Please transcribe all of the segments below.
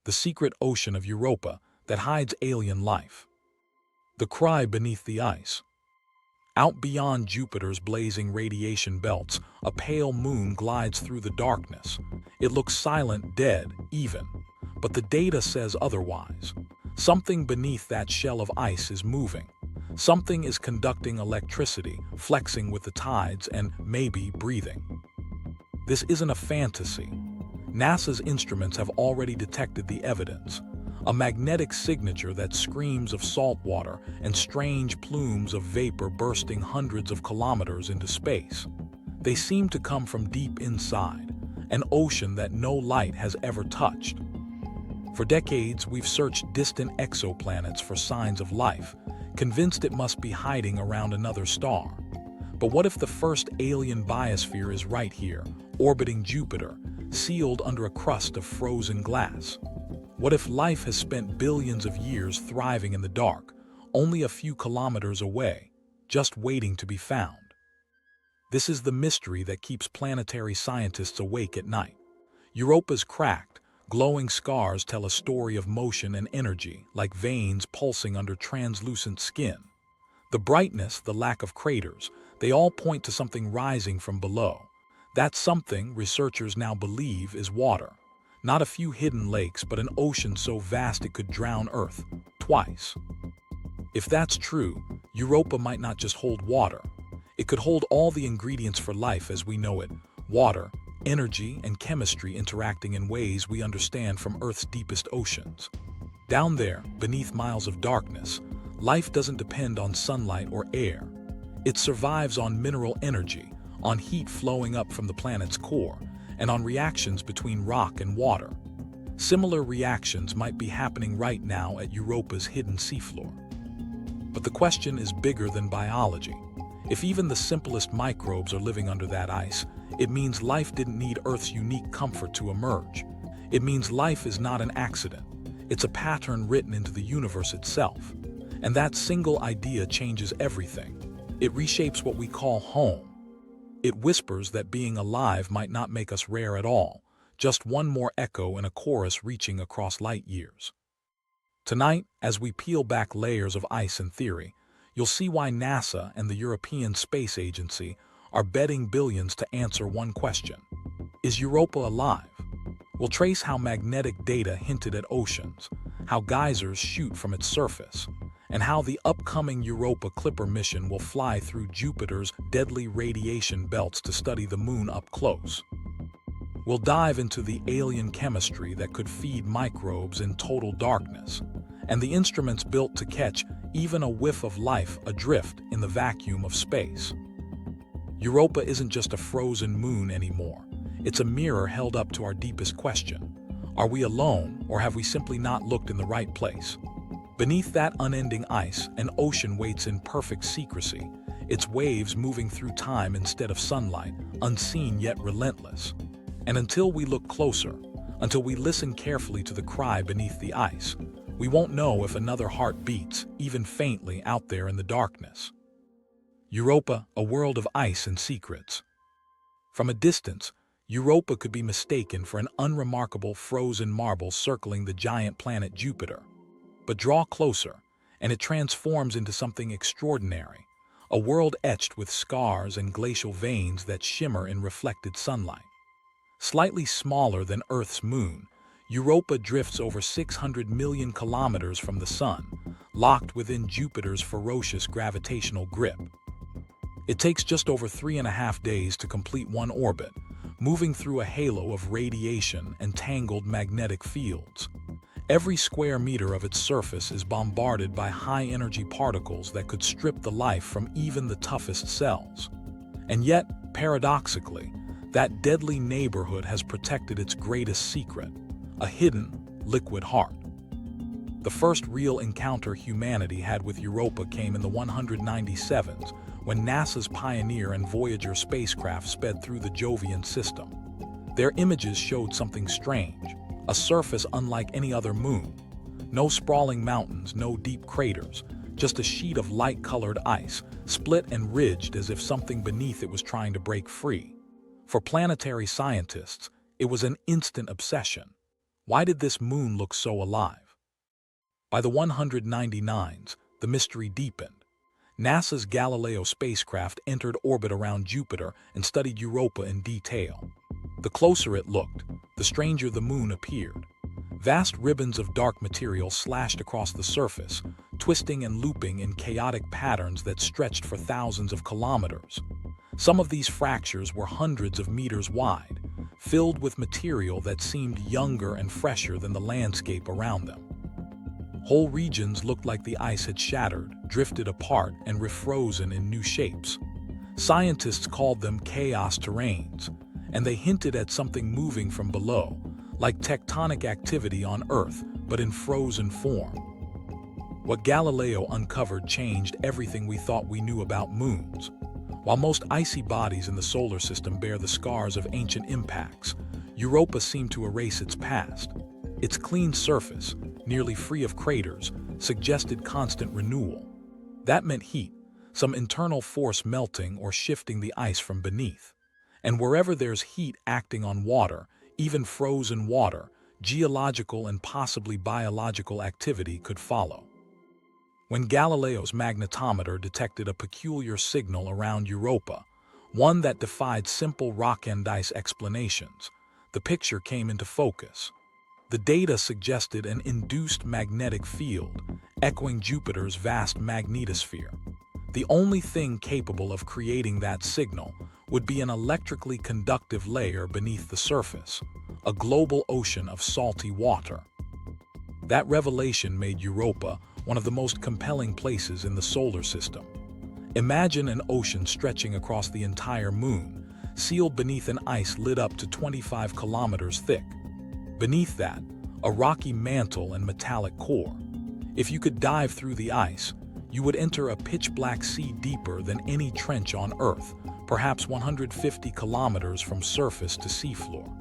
the secret ocean of Europa that hides alien life. The cry beneath the ice. Out beyond Jupiter's blazing radiation belts, a pale moon glides through the darkness. It looks silent, dead, even. But the data says otherwise. Something beneath that shell of ice is moving. Something is conducting electricity, flexing with the tides, and maybe breathing. This isn't a fantasy. NASA's instruments have already detected the evidence. A magnetic signature that screams of salt water and strange plumes of vapor bursting hundreds of kilometers into space. They seem to come from deep inside, an ocean that no light has ever touched. For decades, we've searched distant exoplanets for signs of life, convinced it must be hiding around another star. But what if the first alien biosphere is right here, orbiting Jupiter, sealed under a crust of frozen glass? What if life has spent billions of years thriving in the dark, only a few kilometers away, just waiting to be found? This is the mystery that keeps planetary scientists awake at night. Europa's cracked, glowing scars tell a story of motion and energy, like veins pulsing under translucent skin. The brightness, the lack of craters, they all point to something rising from below. That something, researchers now believe, is water. Not a few hidden lakes, but an ocean so vast it could drown Earth twice. If that's true, Europa might not just hold water. It could hold all the ingredients for life as we know it: water, energy, and chemistry interacting in ways we understand from Earth's deepest oceans. Down there, beneath miles of darkness, life doesn't depend on sunlight or air. It survives on mineral energy, on heat flowing up from the planet's core, and on reactions between rock and water. Similar reactions might be happening right now at Europa's hidden seafloor. But the question is bigger than biology. If even the simplest microbes are living under that ice, it means life didn't need Earth's unique comfort to emerge. It means life is not an accident. It's a pattern written into the universe itself. And that single idea changes everything. It reshapes what we call home. It whispers that being alive might not make us rare at all, just one more echo in a chorus reaching across light years. Tonight, as we peel back layers of ice and theory, you'll see why NASA and the European Space Agency are betting billions to answer one question: is Europa alive? We'll trace how magnetic data hinted at oceans, how geysers shoot from its surface, and how the upcoming Europa Clipper mission will fly through Jupiter's deadly radiation belts to study the moon up close. We'll dive into the alien chemistry that could feed microbes in total darkness, and the instruments built to catch even a whiff of life adrift in the vacuum of space. Europa isn't just a frozen moon anymore. It's a mirror held up to our deepest question. Are we alone, or have we simply not looked in the right place? Beneath that unending ice, an ocean waits in perfect secrecy, its waves moving through time instead of sunlight, unseen yet relentless. And until we look closer, until we listen carefully to the cry beneath the ice, we won't know if another heart beats, even faintly, out there in the darkness. Europa, a world of ice and secrets. From a distance, Europa could be mistaken for an unremarkable frozen marble circling the giant planet Jupiter. But draw closer, and it transforms into something extraordinary, a world etched with scars and glacial veins that shimmer in reflected sunlight. Slightly smaller than Earth's moon, Europa drifts over 600 million kilometers from the Sun, locked within Jupiter's ferocious gravitational grip. It takes just over 3.5 days to complete one orbit, moving through a halo of radiation and tangled magnetic fields. Every square meter of its surface is bombarded by high-energy particles that could strip the life from even the toughest cells. And yet, paradoxically, that deadly neighborhood has protected its greatest secret: a hidden, liquid heart. The first real encounter humanity had with Europa came in the 197s, when NASA's Pioneer and Voyager spacecraft sped through the Jovian system. Their images showed something strange: a surface unlike any other moon. No sprawling mountains, no deep craters, just a sheet of light-colored ice, split and ridged as if something beneath it was trying to break free. For planetary scientists, it was an instant obsession. Why did this moon look so alive? By the 199s, the mystery deepened. NASA's Galileo spacecraft entered orbit around Jupiter and studied Europa in detail. The closer it looked, the stranger the moon appeared. Vast ribbons of dark material slashed across the surface, twisting and looping in chaotic patterns that stretched for thousands of kilometers. Some of these fractures were hundreds of meters wide, filled with material that seemed younger and fresher than the landscape around them. Whole regions looked like the ice had shattered, drifted apart, and refrozen in new shapes. Scientists called them chaos terrains, and they hinted at something moving from below, like tectonic activity on Earth, but in frozen form. What Galileo uncovered changed everything we thought we knew about moons. While most icy bodies in the solar system bear the scars of ancient impacts, Europa seemed to erase its past. Its clean surface, nearly free of craters, suggested constant renewal. That meant heat, some internal force melting or shifting the ice from beneath. And wherever there's heat acting on water, even frozen water, geological and possibly biological activity could follow. When Galileo's magnetometer detected a peculiar signal around Europa, one that defied simple rock and ice explanations, the picture came into focus. The data suggested an induced magnetic field, echoing Jupiter's vast magnetosphere. The only thing capable of creating that signal would be an electrically conductive layer beneath the surface, a global ocean of salty water. That revelation made Europa one of the most compelling places in the solar system. Imagine an ocean stretching across the entire moon, sealed beneath an ice lit up to 25 kilometers thick. Beneath that, a rocky mantle and metallic core. If you could dive through the ice, you would enter a pitch-black sea deeper than any trench on Earth, perhaps 150 kilometers from surface to seafloor.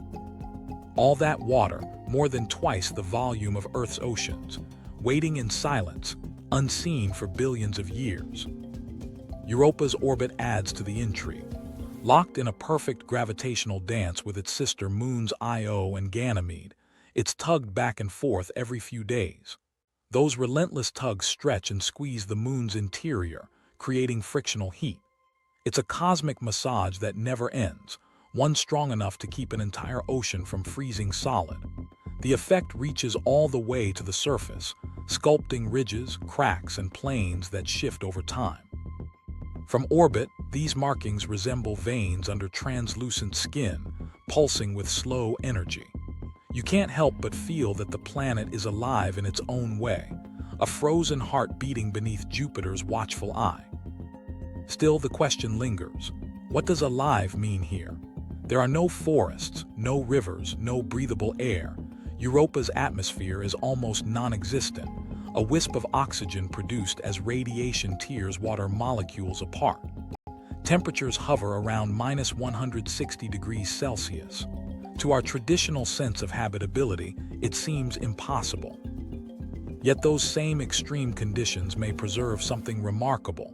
All that water, more than twice the volume of Earth's oceans, waiting in silence, unseen for billions of years. Europa's orbit adds to the intrigue. Locked in a perfect gravitational dance with its sister moons Io and Ganymede, it's tugged back and forth every few days. Those relentless tugs stretch and squeeze the moon's interior, creating frictional heat. It's a cosmic massage that never ends, one strong enough to keep an entire ocean from freezing solid. The effect reaches all the way to the surface, sculpting ridges, cracks, and planes that shift over time. From orbit, these markings resemble veins under translucent skin, pulsing with slow energy. You can't help but feel that the planet is alive in its own way, a frozen heart beating beneath Jupiter's watchful eye. Still, the question lingers. What does alive mean here? There are no forests, no rivers, no breathable air. Europa's atmosphere is almost non-existent, a wisp of oxygen produced as radiation tears water molecules apart. Temperatures hover around minus 160 degrees Celsius. To our traditional sense of habitability, it seems impossible. Yet those same extreme conditions may preserve something remarkable.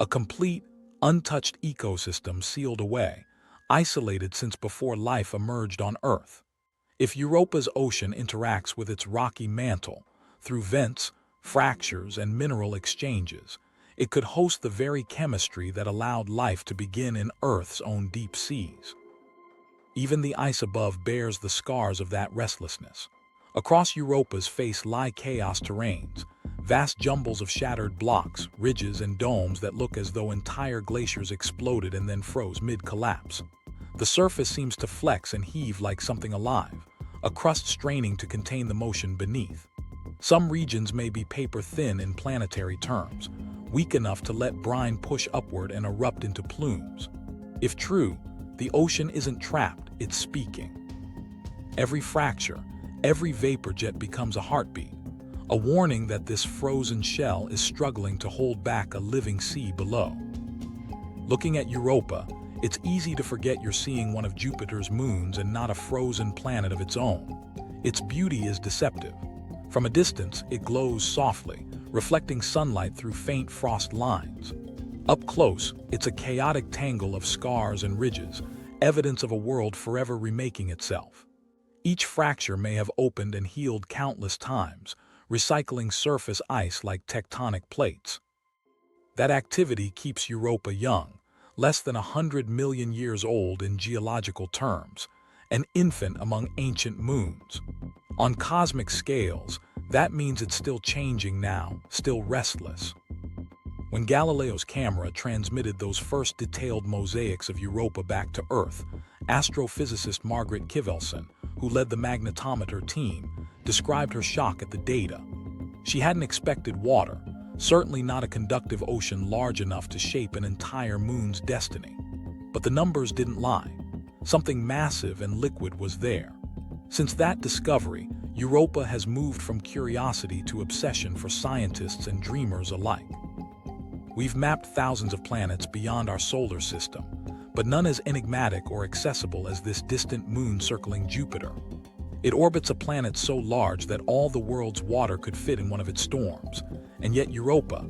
A complete, untouched ecosystem sealed away, isolated since before life emerged on Earth. If Europa's ocean interacts with its rocky mantle, through vents, fractures, and mineral exchanges, it could host the very chemistry that allowed life to begin in Earth's own deep seas. Even the ice above bears the scars of that restlessness. Across Europa's face lie chaos terrains, vast jumbles of shattered blocks, ridges, and domes that look as though entire glaciers exploded and then froze mid-collapse. The surface seems to flex and heave like something alive, a crust straining to contain the motion beneath. Some regions may be paper-thin in planetary terms, weak enough to let brine push upward and erupt into plumes. If true, the ocean isn't trapped, it's speaking. Every fracture, every vapor jet becomes a heartbeat, a warning that this frozen shell is struggling to hold back a living sea below. Looking at Europa, it's easy to forget you're seeing one of Jupiter's moons and not a frozen planet of its own. Its beauty is deceptive. From a distance, it glows softly, reflecting sunlight through faint frost lines. Up close, it's a chaotic tangle of scars and ridges, evidence of a world forever remaking itself. Each fracture may have opened and healed countless times, recycling surface ice like tectonic plates. That activity keeps Europa young, less than 100 million years old in geological terms, an infant among ancient moons. On cosmic scales, that means it's still changing now, still restless. When Galileo's camera transmitted those first detailed mosaics of Europa back to Earth, astrophysicist Margaret Kivelson, who led the magnetometer team, described her shock at the data. She hadn't expected water, certainly not a conductive ocean large enough to shape an entire moon's destiny. But the numbers didn't lie. Something massive and liquid was there. Since that discovery, Europa has moved from curiosity to obsession for scientists and dreamers alike. We've mapped thousands of planets beyond our solar system, but none as enigmatic or accessible as this distant moon circling Jupiter. It orbits a planet so large that all the world's water could fit in one of its storms, and yet Europa,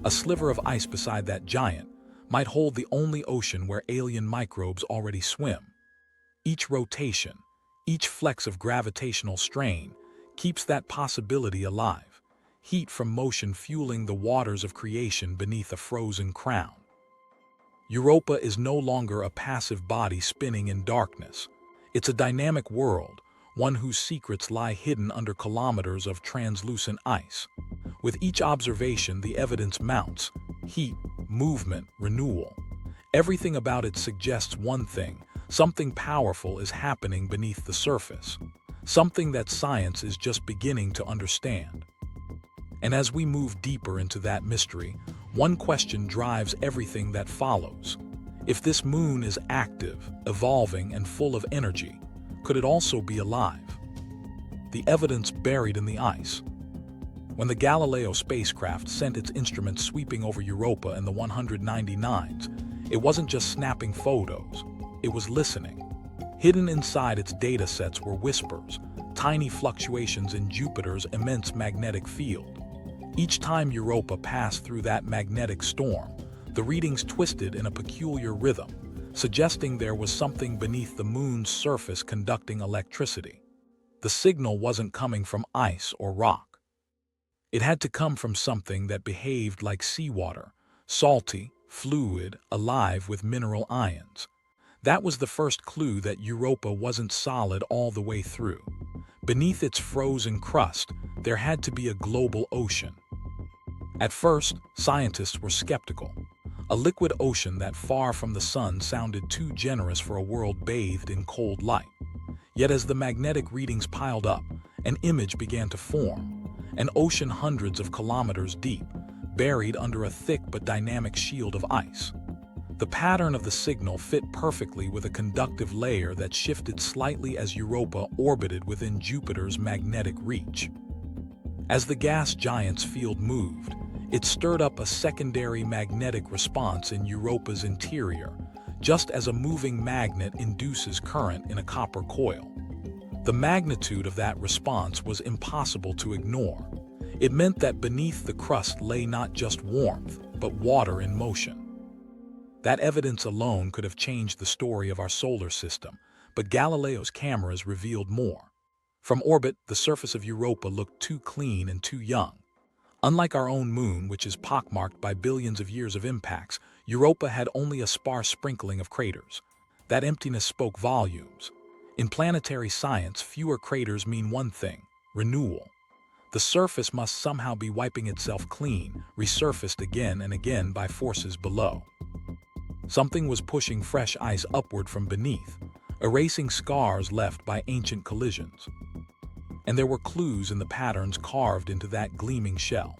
a sliver of ice beside that giant, might hold the only ocean where alien microbes already swim. Each rotation, each flex of gravitational strain, keeps that possibility alive, heat from motion fueling the waters of creation beneath a frozen crown. Europa is no longer a passive body spinning in darkness. It's a dynamic world, one whose secrets lie hidden under kilometers of translucent ice. With each observation, the evidence mounts: heat, movement, renewal. Everything about it suggests one thing: something powerful is happening beneath the surface, something that science is just beginning to understand. And as we move deeper into that mystery, one question drives everything that follows. If this moon is active, evolving, and full of energy, could it also be alive? The evidence buried in the ice. When the Galileo spacecraft sent its instruments sweeping over Europa in the 199s, it wasn't just snapping photos, it was listening. Hidden inside its data sets were whispers, tiny fluctuations in Jupiter's immense magnetic field. Each time Europa passed through that magnetic storm, the readings twisted in a peculiar rhythm, suggesting there was something beneath the moon's surface conducting electricity. The signal wasn't coming from ice or rock. It had to come from something that behaved like seawater, salty, fluid, alive with mineral ions. That was the first clue that Europa wasn't solid all the way through. Beneath its frozen crust, there had to be a global ocean. At first, scientists were skeptical. A liquid ocean that far from the sun sounded too generous for a world bathed in cold light. Yet as the magnetic readings piled up, an image began to form. An ocean hundreds of kilometers deep, buried under a thick but dynamic shield of ice. The pattern of the signal fit perfectly with a conductive layer that shifted slightly as Europa orbited within Jupiter's magnetic reach. As the gas giant's field moved, it stirred up a secondary magnetic response in Europa's interior, just as a moving magnet induces current in a copper coil. The magnitude of that response was impossible to ignore. It meant that beneath the crust lay not just warmth, but water in motion. That evidence alone could have changed the story of our solar system, but Galileo's cameras revealed more. From orbit, the surface of Europa looked too clean and too young. Unlike our own moon, which is pockmarked by billions of years of impacts, Europa had only a sparse sprinkling of craters. That emptiness spoke volumes. In planetary science, fewer craters mean one thing: renewal. The surface must somehow be wiping itself clean, resurfaced again and again by forces below. Something was pushing fresh ice upward from beneath, erasing scars left by ancient collisions. And there were clues in the patterns carved into that gleaming shell.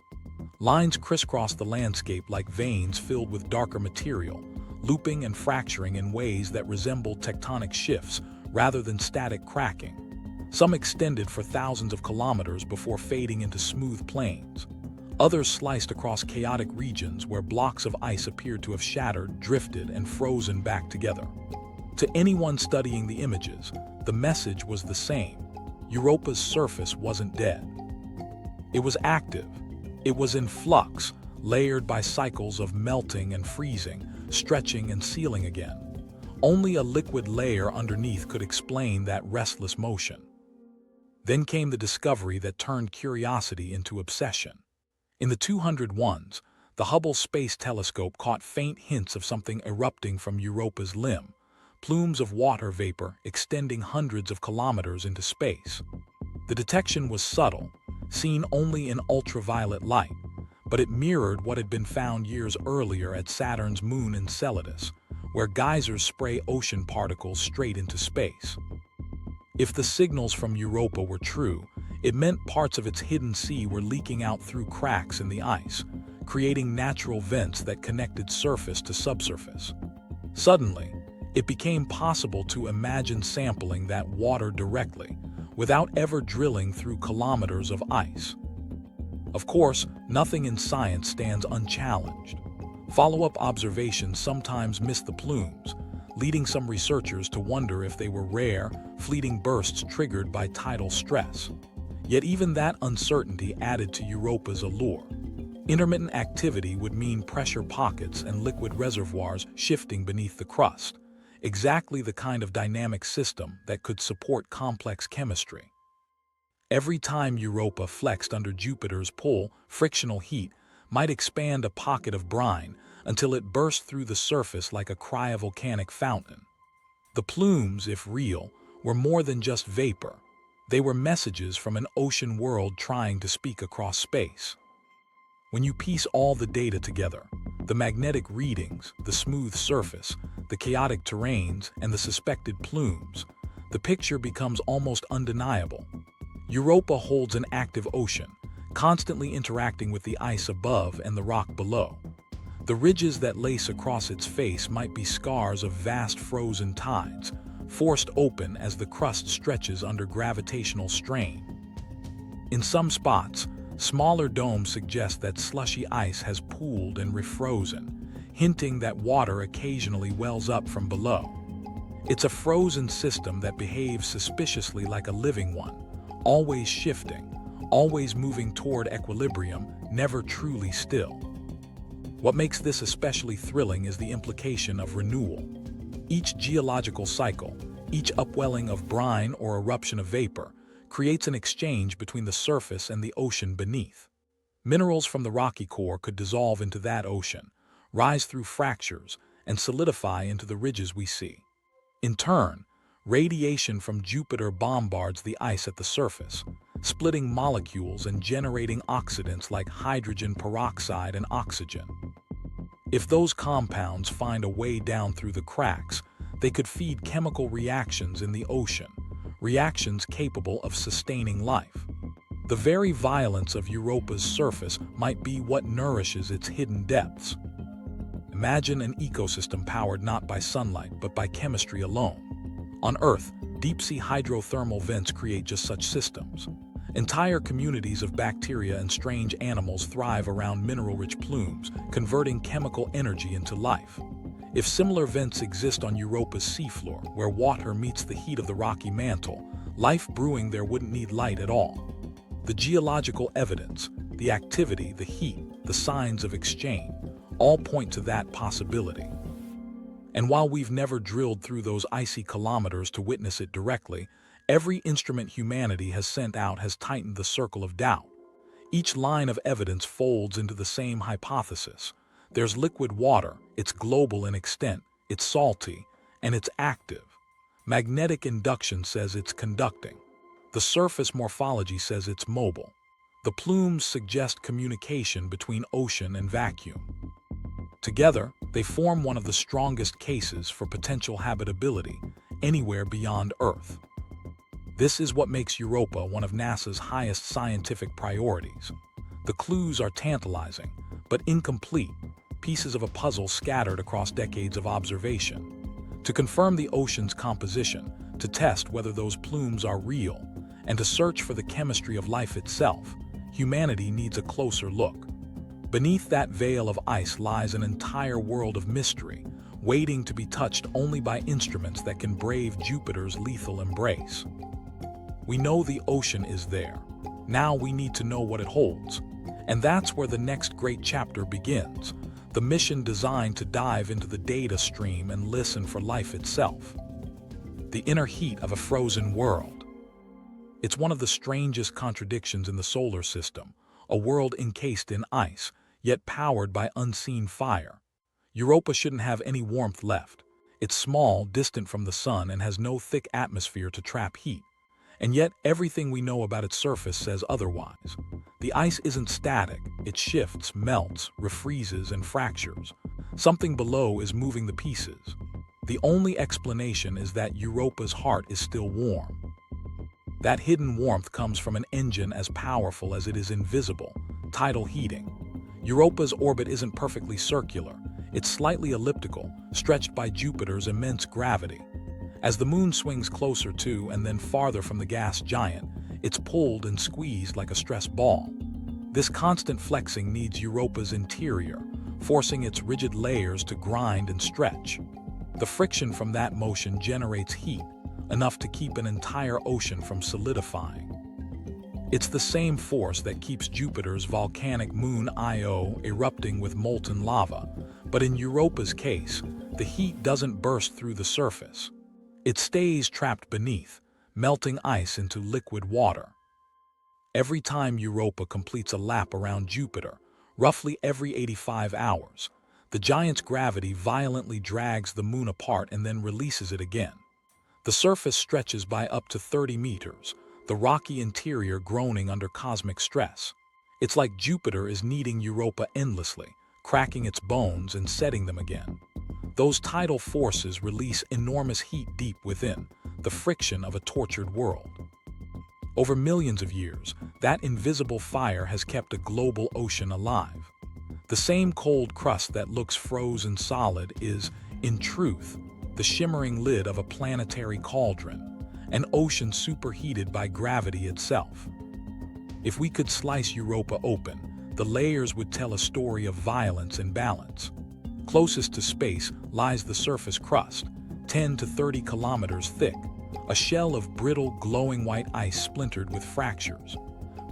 Lines crisscrossed the landscape like veins filled with darker material, looping and fracturing in ways that resembled tectonic shifts rather than static cracking. Some extended for thousands of kilometers before fading into smooth plains. Others sliced across chaotic regions where blocks of ice appeared to have shattered, drifted, and frozen back together. To anyone studying the images, the message was the same: Europa's surface wasn't dead. It was active. It was in flux, layered by cycles of melting and freezing, stretching and sealing again. Only a liquid layer underneath could explain that restless motion. Then came the discovery that turned curiosity into obsession. In the 201s, the Hubble Space Telescope caught faint hints of something erupting from Europa's limb, plumes of water vapor extending hundreds of kilometers into space. The detection was subtle, seen only in ultraviolet light, but it mirrored what had been found years earlier at Saturn's moon Enceladus, where geysers spray ocean particles straight into space. If the signals from Europa were true, it meant parts of its hidden sea were leaking out through cracks in the ice, creating natural vents that connected surface to subsurface. Suddenly, it became possible to imagine sampling that water directly, without ever drilling through kilometers of ice. Of course, nothing in science stands unchallenged. Follow-up observations sometimes miss the plumes, leading some researchers to wonder if they were rare, fleeting bursts triggered by tidal stress. Yet even that uncertainty added to Europa's allure. Intermittent activity would mean pressure pockets and liquid reservoirs shifting beneath the crust, exactly the kind of dynamic system that could support complex chemistry. Every time Europa flexed under Jupiter's pull, frictional heat might expand a pocket of brine until it burst through the surface like a cryovolcanic fountain. The plumes, if real, were more than just vapor. They were messages from an ocean world trying to speak across space. When you piece all the data together, the magnetic readings, the smooth surface, the chaotic terrains, and the suspected plumes, the picture becomes almost undeniable. Europa holds an active ocean, constantly interacting with the ice above and the rock below. The ridges that lace across its face might be scars of vast frozen tides, forced open as the crust stretches under gravitational strain. In some spots, smaller domes suggest that slushy ice has pooled and refrozen, hinting that water occasionally wells up from below. It's a frozen system that behaves suspiciously like a living one, always shifting, always moving toward equilibrium, never truly still. What makes this especially thrilling is the implication of renewal. Each geological cycle, each upwelling of brine or eruption of vapor, creates an exchange between the surface and the ocean beneath. Minerals from the rocky core could dissolve into that ocean, rise through fractures, and solidify into the ridges we see. In turn, radiation from Jupiter bombards the ice at the surface, splitting molecules and generating oxidants like hydrogen peroxide and oxygen. If those compounds find a way down through the cracks, they could feed chemical reactions in the ocean, reactions capable of sustaining life. The very violence of Europa's surface might be what nourishes its hidden depths. Imagine an ecosystem powered not by sunlight but by chemistry alone. On Earth, deep-sea hydrothermal vents create just such systems. Entire communities of bacteria and strange animals thrive around mineral-rich plumes, converting chemical energy into life. If similar vents exist on Europa's seafloor, where water meets the heat of the rocky mantle, life brewing there wouldn't need light at all. The geological evidence, the activity, the heat, the signs of exchange, all point to that possibility. And while we've never drilled through those icy kilometers to witness it directly, every instrument humanity has sent out has tightened the circle of doubt. Each line of evidence folds into the same hypothesis. There's liquid water, it's global in extent, it's salty, and it's active. Magnetic induction says it's conducting. The surface morphology says it's mobile. The plumes suggest communication between ocean and vacuum. Together, they form one of the strongest cases for potential habitability anywhere beyond Earth. This is what makes Europa one of NASA's highest scientific priorities. The clues are tantalizing, but incomplete, pieces of a puzzle scattered across decades of observation. To confirm the ocean's composition, to test whether those plumes are real, and to search for the chemistry of life itself, humanity needs a closer look. Beneath that veil of ice lies an entire world of mystery, waiting to be touched only by instruments that can brave Jupiter's lethal embrace. We know the ocean is there. Now we need to know what it holds. And that's where the next great chapter begins, the mission designed to dive into the data stream and listen for life itself. The inner heat of a frozen world. It's one of the strangest contradictions in the solar system, a world encased in ice, yet powered by unseen fire. Europa shouldn't have any warmth left. It's small, distant from the sun, and has no thick atmosphere to trap heat. And yet, everything we know about its surface says otherwise. The ice isn't static, it shifts, melts, refreezes, and fractures. Something below is moving the pieces. The only explanation is that Europa's heart is still warm. That hidden warmth comes from an engine as powerful as it is invisible, tidal heating. Europa's orbit isn't perfectly circular, it's slightly elliptical, stretched by Jupiter's immense gravity. As the moon swings closer to and then farther from the gas giant, it's pulled and squeezed like a stress ball. This constant flexing needs Europa's interior, forcing its rigid layers to grind and stretch. The friction from that motion generates heat, enough to keep an entire ocean from solidifying. It's the same force that keeps Jupiter's volcanic moon Io erupting with molten lava, but in Europa's case, the heat doesn't burst through the surface. It stays trapped beneath, melting ice into liquid water. Every time Europa completes a lap around Jupiter, roughly every 85 hours, the giant's gravity violently drags the moon apart and then releases it again. The surface stretches by up to 30 meters, the rocky interior groaning under cosmic stress. It's like Jupiter is kneading Europa endlessly, cracking its bones and setting them again. Those tidal forces release enormous heat deep within, the friction of a tortured world. Over millions of years, that invisible fire has kept a global ocean alive. The same cold crust that looks frozen solid is, in truth, the shimmering lid of a planetary cauldron, an ocean superheated by gravity itself. If we could slice Europa open, the layers would tell a story of violence and balance. Closest to space lies the surface crust, 10 to 30 kilometers thick, a shell of brittle, glowing white ice splintered with fractures.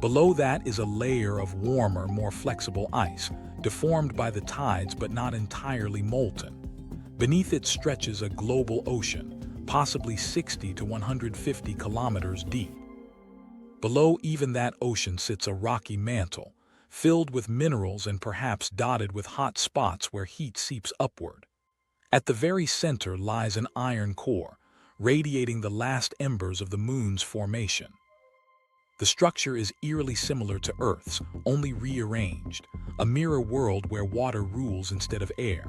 Below that is a layer of warmer, more flexible ice, deformed by the tides but not entirely molten. Beneath it stretches a global ocean, possibly 60 to 150 kilometers deep. Below even that ocean sits a rocky mantle, filled with minerals and perhaps dotted with hot spots where heat seeps upward. At the very center lies an iron core, radiating the last embers of the moon's formation. The structure is eerily similar to Earth's, only rearranged, a mirror world where water rules instead of air.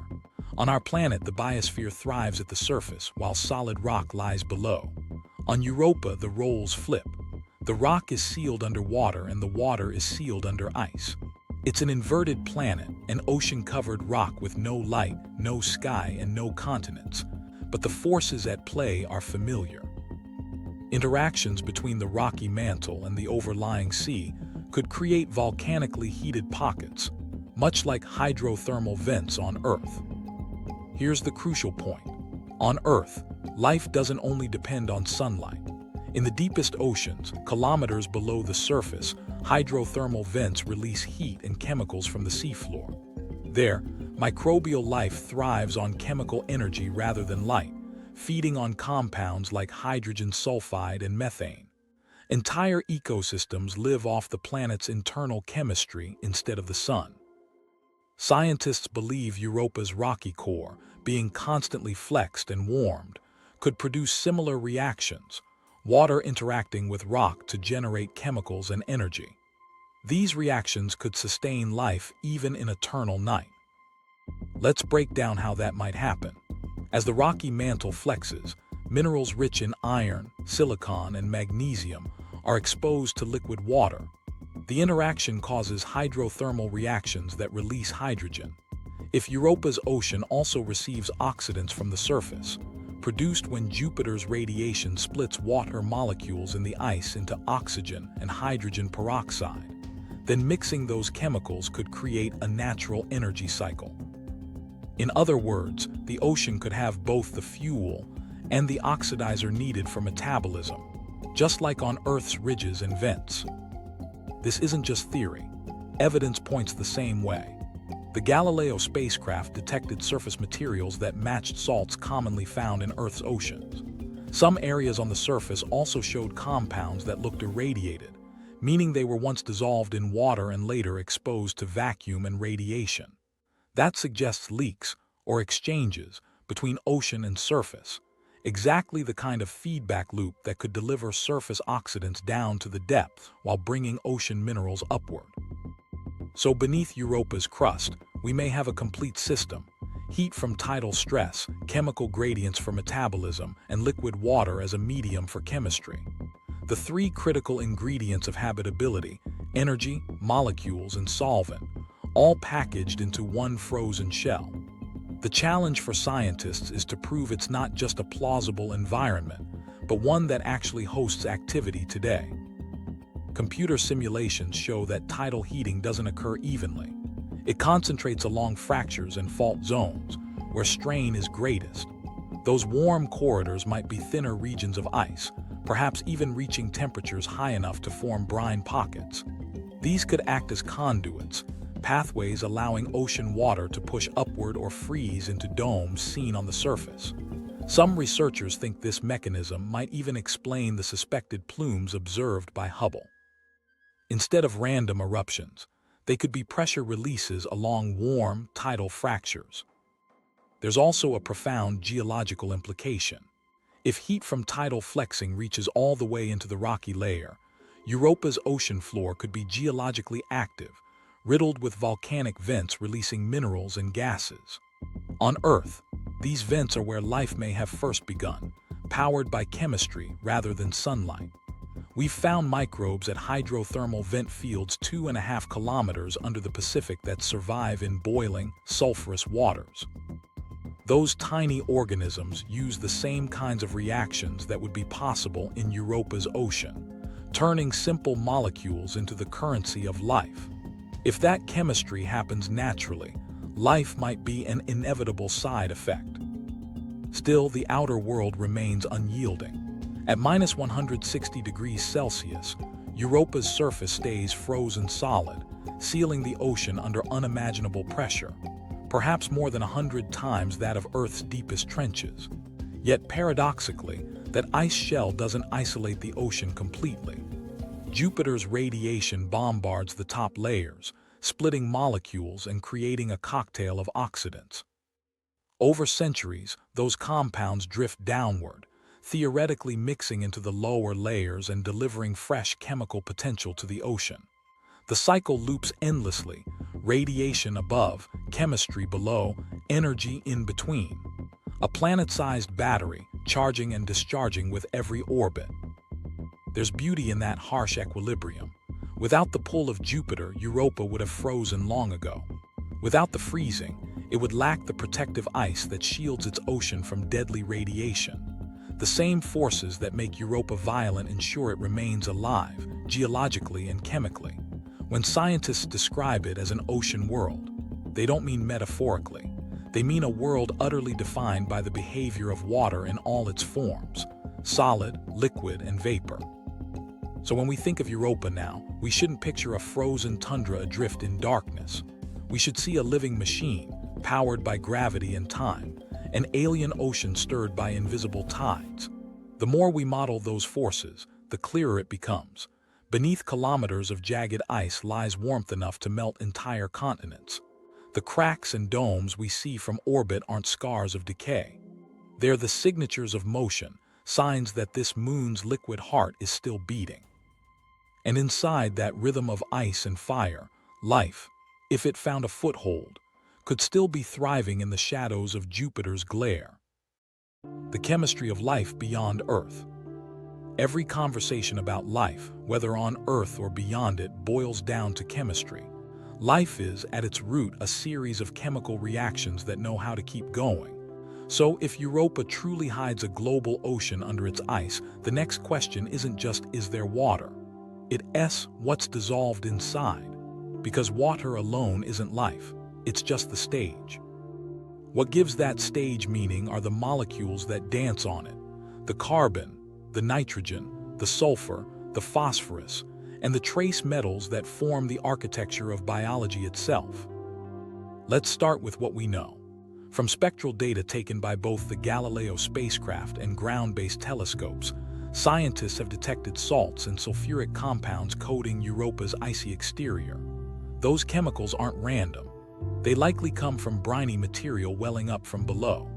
On our planet, the biosphere thrives at the surface, while solid rock lies below. On Europa, the roles flip. The rock is sealed under water and the water is sealed under ice. It's an inverted planet, an ocean-covered rock with no light, no sky, and no continents. But the forces at play are familiar. Interactions between the rocky mantle and the overlying sea could create volcanically heated pockets, much like hydrothermal vents on Earth. Here's the crucial point. On Earth, life doesn't only depend on sunlight. In the deepest oceans, kilometers below the surface, hydrothermal vents release heat and chemicals from the seafloor. There, microbial life thrives on chemical energy rather than light, feeding on compounds like hydrogen sulfide and methane. Entire ecosystems live off the planet's internal chemistry instead of the sun. Scientists believe Europa's rocky core, being constantly flexed and warmed, could produce similar reactions, water interacting with rock to generate chemicals and energy. These reactions could sustain life even in eternal night. Let's break down how that might happen. As the rocky mantle flexes, minerals rich in iron, silicon, and magnesium are exposed to liquid water. The interaction causes hydrothermal reactions that release hydrogen. If Europa's ocean also receives oxidants from the surface, produced when Jupiter's radiation splits water molecules in the ice into oxygen and hydrogen peroxide, then mixing those chemicals could create a natural energy cycle. In other words, the ocean could have both the fuel and the oxidizer needed for metabolism, just like on Earth's ridges and vents. This isn't just theory. Evidence points the same way. The Galileo spacecraft detected surface materials that matched salts commonly found in Earth's oceans. Some areas on the surface also showed compounds that looked irradiated, meaning they were once dissolved in water and later exposed to vacuum and radiation. That suggests leaks, or exchanges, between ocean and surface, exactly the kind of feedback loop that could deliver surface oxidants down to the depth while bringing ocean minerals upward. So beneath Europa's crust, we may have a complete system: heat from tidal stress, chemical gradients for metabolism, and liquid water as a medium for chemistry. The three critical ingredients of habitability: energy, molecules, and solvent, all packaged into one frozen shell. The challenge for scientists is to prove it's not just a plausible environment, but one that actually hosts activity today. Computer simulations show that tidal heating doesn't occur evenly. It concentrates along fractures and fault zones, where strain is greatest. Those warm corridors might be thinner regions of ice, perhaps even reaching temperatures high enough to form brine pockets. These could act as conduits, pathways allowing ocean water to push upward or freeze into domes seen on the surface. Some researchers think this mechanism might even explain the suspected plumes observed by Hubble. Instead of random eruptions, they could be pressure releases along warm, tidal fractures. There's also a profound geological implication. If heat from tidal flexing reaches all the way into the rocky layer, Europa's ocean floor could be geologically active, riddled with volcanic vents releasing minerals and gases. On Earth, these vents are where life may have first begun, powered by chemistry rather than sunlight. We've found microbes at hydrothermal vent fields 2.5 kilometers under the Pacific that survive in boiling, sulfurous waters. Those tiny organisms use the same kinds of reactions that would be possible in Europa's ocean, turning simple molecules into the currency of life. If that chemistry happens naturally, life might be an inevitable side effect. Still, the outer world remains unyielding. At -160 degrees Celsius, Europa's surface stays frozen solid, sealing the ocean under unimaginable pressure, perhaps more than 100 times that of Earth's deepest trenches. Yet paradoxically, that ice shell doesn't isolate the ocean completely. Jupiter's radiation bombards the top layers, splitting molecules and creating a cocktail of oxidants. Over centuries, those compounds drift downward, theoretically mixing into the lower layers and delivering fresh chemical potential to the ocean. The cycle loops endlessly: radiation above, chemistry below, energy in between. A planet-sized battery, charging and discharging with every orbit. There's beauty in that harsh equilibrium. Without the pull of Jupiter, Europa would have frozen long ago. Without the freezing, it would lack the protective ice that shields its ocean from deadly radiation. The same forces that make Europa violent ensure it remains alive, geologically and chemically. When scientists describe it as an ocean world, they don't mean metaphorically. They mean a world utterly defined by the behavior of water in all its forms: solid, liquid, and vapor. So when we think of Europa now, we shouldn't picture a frozen tundra adrift in darkness. We should see a living machine, powered by gravity and time, an alien ocean stirred by invisible tides. The more we model those forces, the clearer it becomes. Beneath kilometers of jagged ice lies warmth enough to melt entire continents. The cracks and domes we see from orbit aren't scars of decay. They're the signatures of motion, signs that this moon's liquid heart is still beating. And inside that rhythm of ice and fire, life, if it found a foothold, could still be thriving in the shadows of Jupiter's glare. The chemistry of life beyond Earth. Every conversation about life, whether on Earth or beyond it, boils down to chemistry. Life is, at its root, a series of chemical reactions that know how to keep going. So, if Europa truly hides a global ocean under its ice, the next question isn't just, is there water? It's what's dissolved inside. Because water alone isn't life, it's just the stage. What gives that stage meaning are the molecules that dance on it: the carbon, the nitrogen, the sulfur, the phosphorus, and the trace metals that form the architecture of biology itself. Let's start with what we know. From spectral data taken by both the Galileo spacecraft and ground-based telescopes, scientists have detected salts and sulfuric compounds coating Europa's icy exterior. Those chemicals aren't random. They likely come from briny material welling up from below.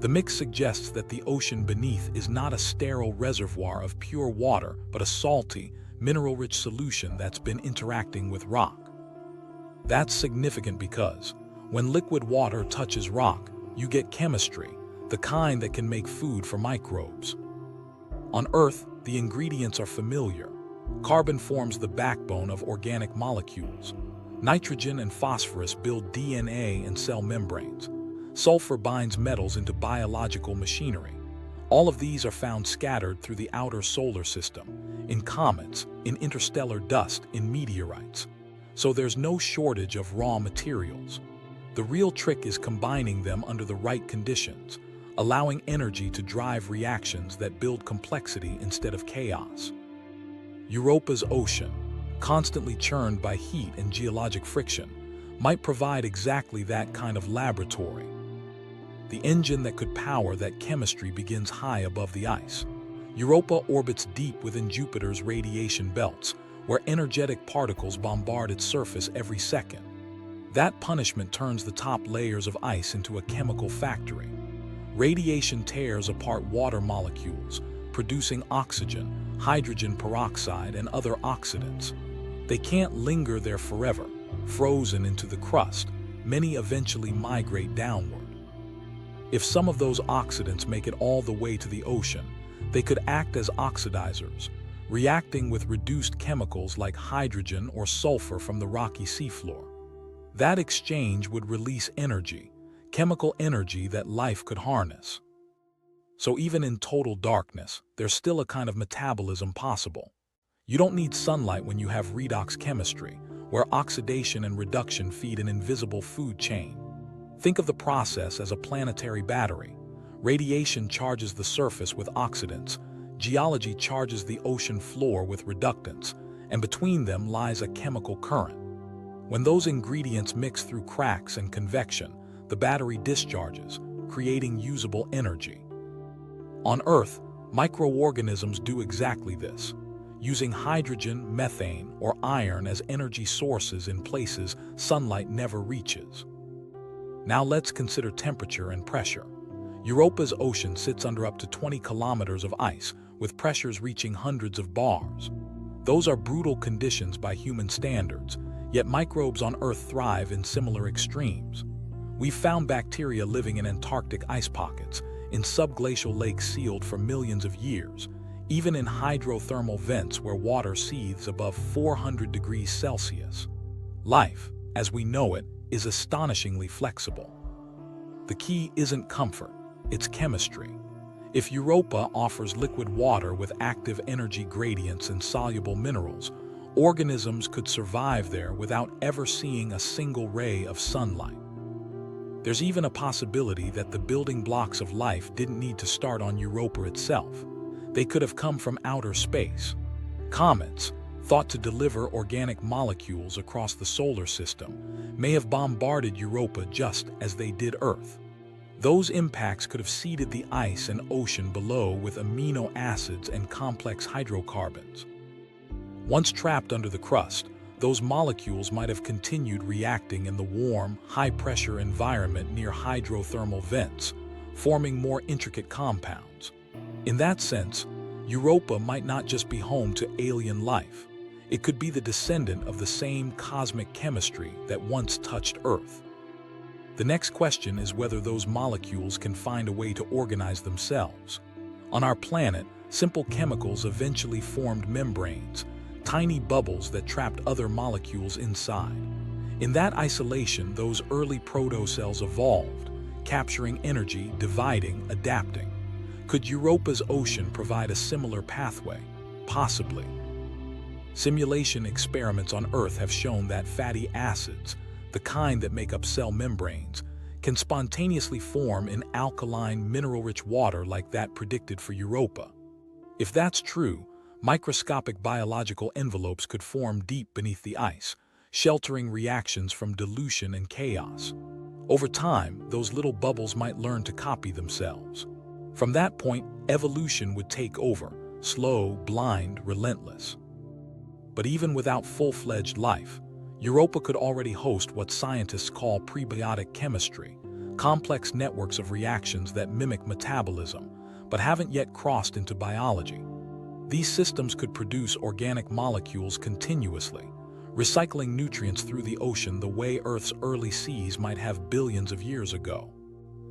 The mix suggests that the ocean beneath is not a sterile reservoir of pure water, but a salty, mineral-rich solution that's been interacting with rock. That's significant because, when liquid water touches rock, you get chemistry, the kind that can make food for microbes. On Earth, the ingredients are familiar. Carbon forms the backbone of organic molecules. Nitrogen and phosphorus build DNA and cell membranes. Sulfur binds metals into biological machinery. All of these are found scattered through the outer solar system, in comets, in interstellar dust, in meteorites. So there's no shortage of raw materials. The real trick is combining them under the right conditions, allowing energy to drive reactions that build complexity instead of chaos. Europa's ocean, constantly churned by heat and geologic friction, might provide exactly that kind of laboratory. The engine that could power that chemistry begins high above the ice. Europa orbits deep within Jupiter's radiation belts, where energetic particles bombard its surface every second. That punishment turns the top layers of ice into a chemical factory. Radiation tears apart water molecules, producing oxygen, hydrogen peroxide, and other oxidants. They can't linger there forever. Frozen into the crust, many eventually migrate downward. If some of those oxidants make it all the way to the ocean, they could act as oxidizers, reacting with reduced chemicals like hydrogen or sulfur from the rocky seafloor. That exchange would release energy, chemical energy that life could harness. So even in total darkness, there's still a kind of metabolism possible. You don't need sunlight when you have redox chemistry, where oxidation and reduction feed an invisible food chain. Think of the process as a planetary battery. Radiation charges the surface with oxidants, geology charges the ocean floor with reductants, and between them lies a chemical current. When those ingredients mix through cracks and convection, the battery discharges, creating usable energy. On Earth, microorganisms do exactly this, using hydrogen, methane, or iron as energy sources in places sunlight never reaches. Now let's consider temperature and pressure. Europa's ocean sits under up to 20 kilometers of ice, with pressures reaching hundreds of bars. Those are brutal conditions by human standards, yet microbes on Earth thrive in similar extremes. We've found bacteria living in Antarctic ice pockets, in subglacial lakes sealed for millions of years, even in hydrothermal vents where water seethes above 400 degrees Celsius. Life, as we know it, is astonishingly flexible. The key isn't comfort, it's chemistry. If Europa offers liquid water with active energy gradients and soluble minerals, organisms could survive there without ever seeing a single ray of sunlight. There's even a possibility that the building blocks of life didn't need to start on Europa itself. They could have come from outer space. Comets, thought to deliver organic molecules across the solar system, may have bombarded Europa just as they did Earth. Those impacts could have seeded the ice and ocean below with amino acids and complex hydrocarbons. Once trapped under the crust, those molecules might have continued reacting in the warm, high-pressure environment near hydrothermal vents, forming more intricate compounds. In that sense, Europa might not just be home to alien life. It could be the descendant of the same cosmic chemistry that once touched Earth. The next question is whether those molecules can find a way to organize themselves. On our planet, simple chemicals eventually formed membranes, tiny bubbles that trapped other molecules inside. In that isolation, those early protocells evolved, capturing energy, dividing, adapting. Could Europa's ocean provide a similar pathway? Possibly. Simulation experiments on Earth have shown that fatty acids, the kind that make up cell membranes, can spontaneously form in alkaline, mineral-rich water like that predicted for Europa. If that's true, microscopic biological envelopes could form deep beneath the ice, sheltering reactions from dilution and chaos. Over time, those little bubbles might learn to copy themselves. From that point, evolution would take over, slow, blind, relentless. But even without full-fledged life, Europa could already host what scientists call prebiotic chemistry, complex networks of reactions that mimic metabolism, but haven't yet crossed into biology. These systems could produce organic molecules continuously, recycling nutrients through the ocean the way Earth's early seas might have billions of years ago.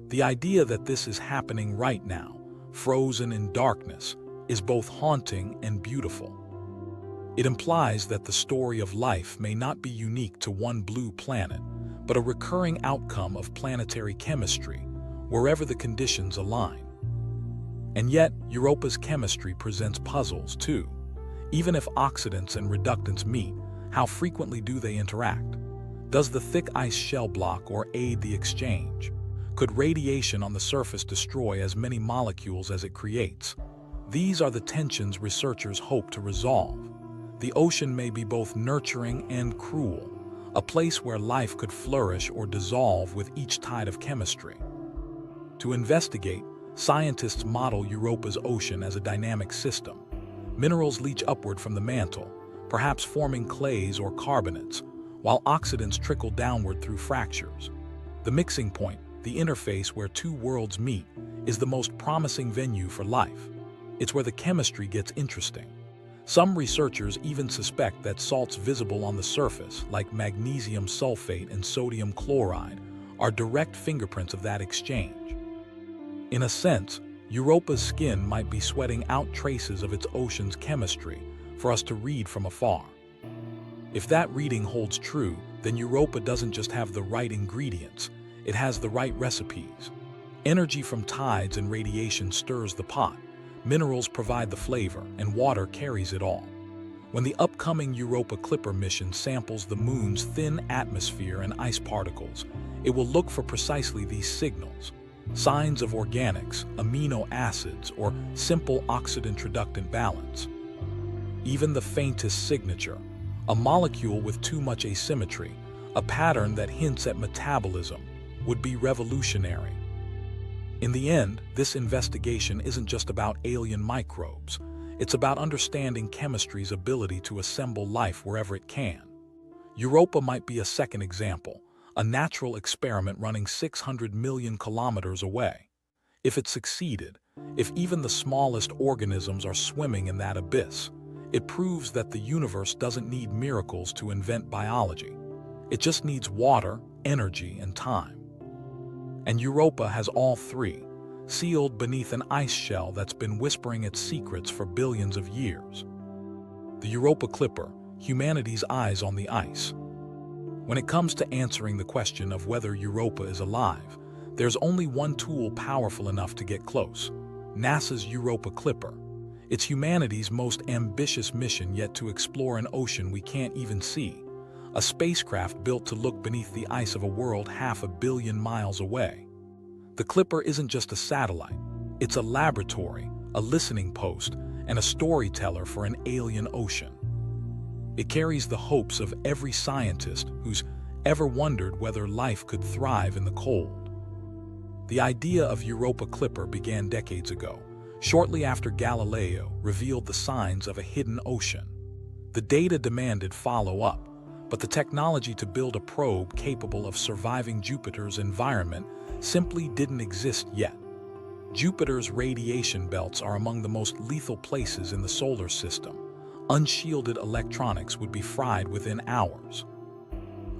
The idea that this is happening right now, frozen in darkness, is both haunting and beautiful. It implies that the story of life may not be unique to one blue planet, but a recurring outcome of planetary chemistry, wherever the conditions align. And yet, Europa's chemistry presents puzzles too. Even if oxidants and reductants meet, how frequently do they interact? Does the thick ice shell block or aid the exchange? Could radiation on the surface destroy as many molecules as it creates? These are the tensions researchers hope to resolve. The ocean may be both nurturing and cruel, a place where life could flourish or dissolve with each tide of chemistry. To investigate, scientists model Europa's ocean as a dynamic system. Minerals leach upward from the mantle, perhaps forming clays or carbonates, while oxidants trickle downward through fractures. The mixing point, the interface where two worlds meet, is the most promising venue for life. It's where the chemistry gets interesting. Some researchers even suspect that salts visible on the surface, like magnesium sulfate and sodium chloride, are direct fingerprints of that exchange. In a sense, Europa's skin might be sweating out traces of its ocean's chemistry for us to read from afar. If that reading holds true, then Europa doesn't just have the right ingredients, it has the right recipes. Energy from tides and radiation stirs the pot, minerals provide the flavor, and water carries it all. When the upcoming Europa Clipper mission samples the Moon's thin atmosphere and ice particles, it will look for precisely these signals, signs of organics, amino acids, or simple oxidant-reductant balance. Even the faintest signature, a molecule with too much asymmetry, a pattern that hints at metabolism, would be revolutionary. In the end, this investigation isn't just about alien microbes. It's about understanding chemistry's ability to assemble life wherever it can. Europa might be a second example, a natural experiment running 600 million kilometers away. If it succeeded, if even the smallest organisms are swimming in that abyss, it proves that the universe doesn't need miracles to invent biology. It just needs water, energy, and time. And Europa has all three, sealed beneath an ice shell that's been whispering its secrets for billions of years. The Europa Clipper, humanity's eyes on the ice. When it comes to answering the question of whether Europa is alive, there's only one tool powerful enough to get close: NASA's Europa Clipper. It's humanity's most ambitious mission yet to explore an ocean we can't even see, a spacecraft built to look beneath the ice of a world 500 million miles away. The Clipper isn't just a satellite, it's a laboratory, a listening post, and a storyteller for an alien ocean. It carries the hopes of every scientist who's ever wondered whether life could thrive in the cold. The idea of Europa Clipper began decades ago, shortly after Galileo revealed the signs of a hidden ocean. The data demanded follow-up, but the technology to build a probe capable of surviving Jupiter's environment simply didn't exist yet. Jupiter's radiation belts are among the most lethal places in the solar system. Unshielded electronics would be fried within hours.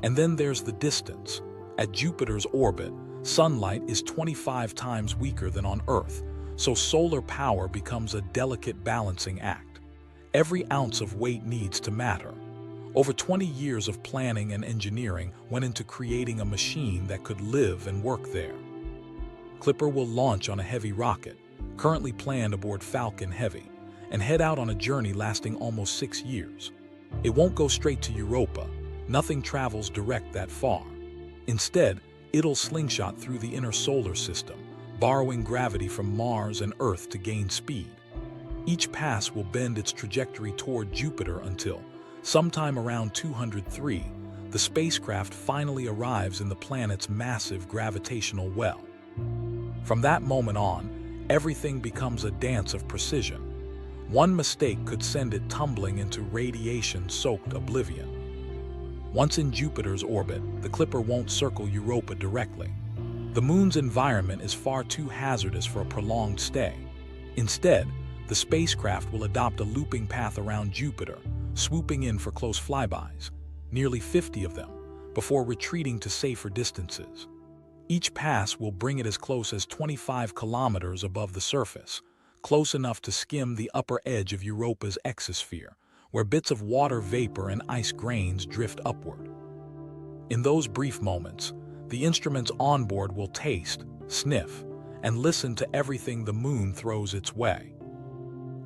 And then there's the distance. At Jupiter's orbit, sunlight is 25 times weaker than on Earth, so solar power becomes a delicate balancing act. Every ounce of weight needs to matter. Over 20 years of planning and engineering went into creating a machine that could live and work there. Clipper will launch on a heavy rocket, currently planned aboard Falcon Heavy, and head out on a journey lasting almost 6 years. It won't go straight to Europa. Nothing travels direct that far. Instead, it'll slingshot through the inner solar system, borrowing gravity from Mars and Earth to gain speed. Each pass will bend its trajectory toward Jupiter until, sometime around 203, the spacecraft finally arrives in the planet's massive gravitational well. From that moment on, everything becomes a dance of precision. One mistake could send it tumbling into radiation-soaked oblivion. Once in Jupiter's orbit, the Clipper won't circle Europa directly. The Moon's environment is far too hazardous for a prolonged stay. Instead, the spacecraft will adopt a looping path around Jupiter, swooping in for close flybys, nearly 50 of them, before retreating to safer distances. Each pass will bring it as close as 25 kilometers above the surface, close enough to skim the upper edge of Europa's exosphere, where bits of water vapor and ice grains drift upward. In those brief moments, the instruments on board will taste, sniff, and listen to everything the Moon throws its way.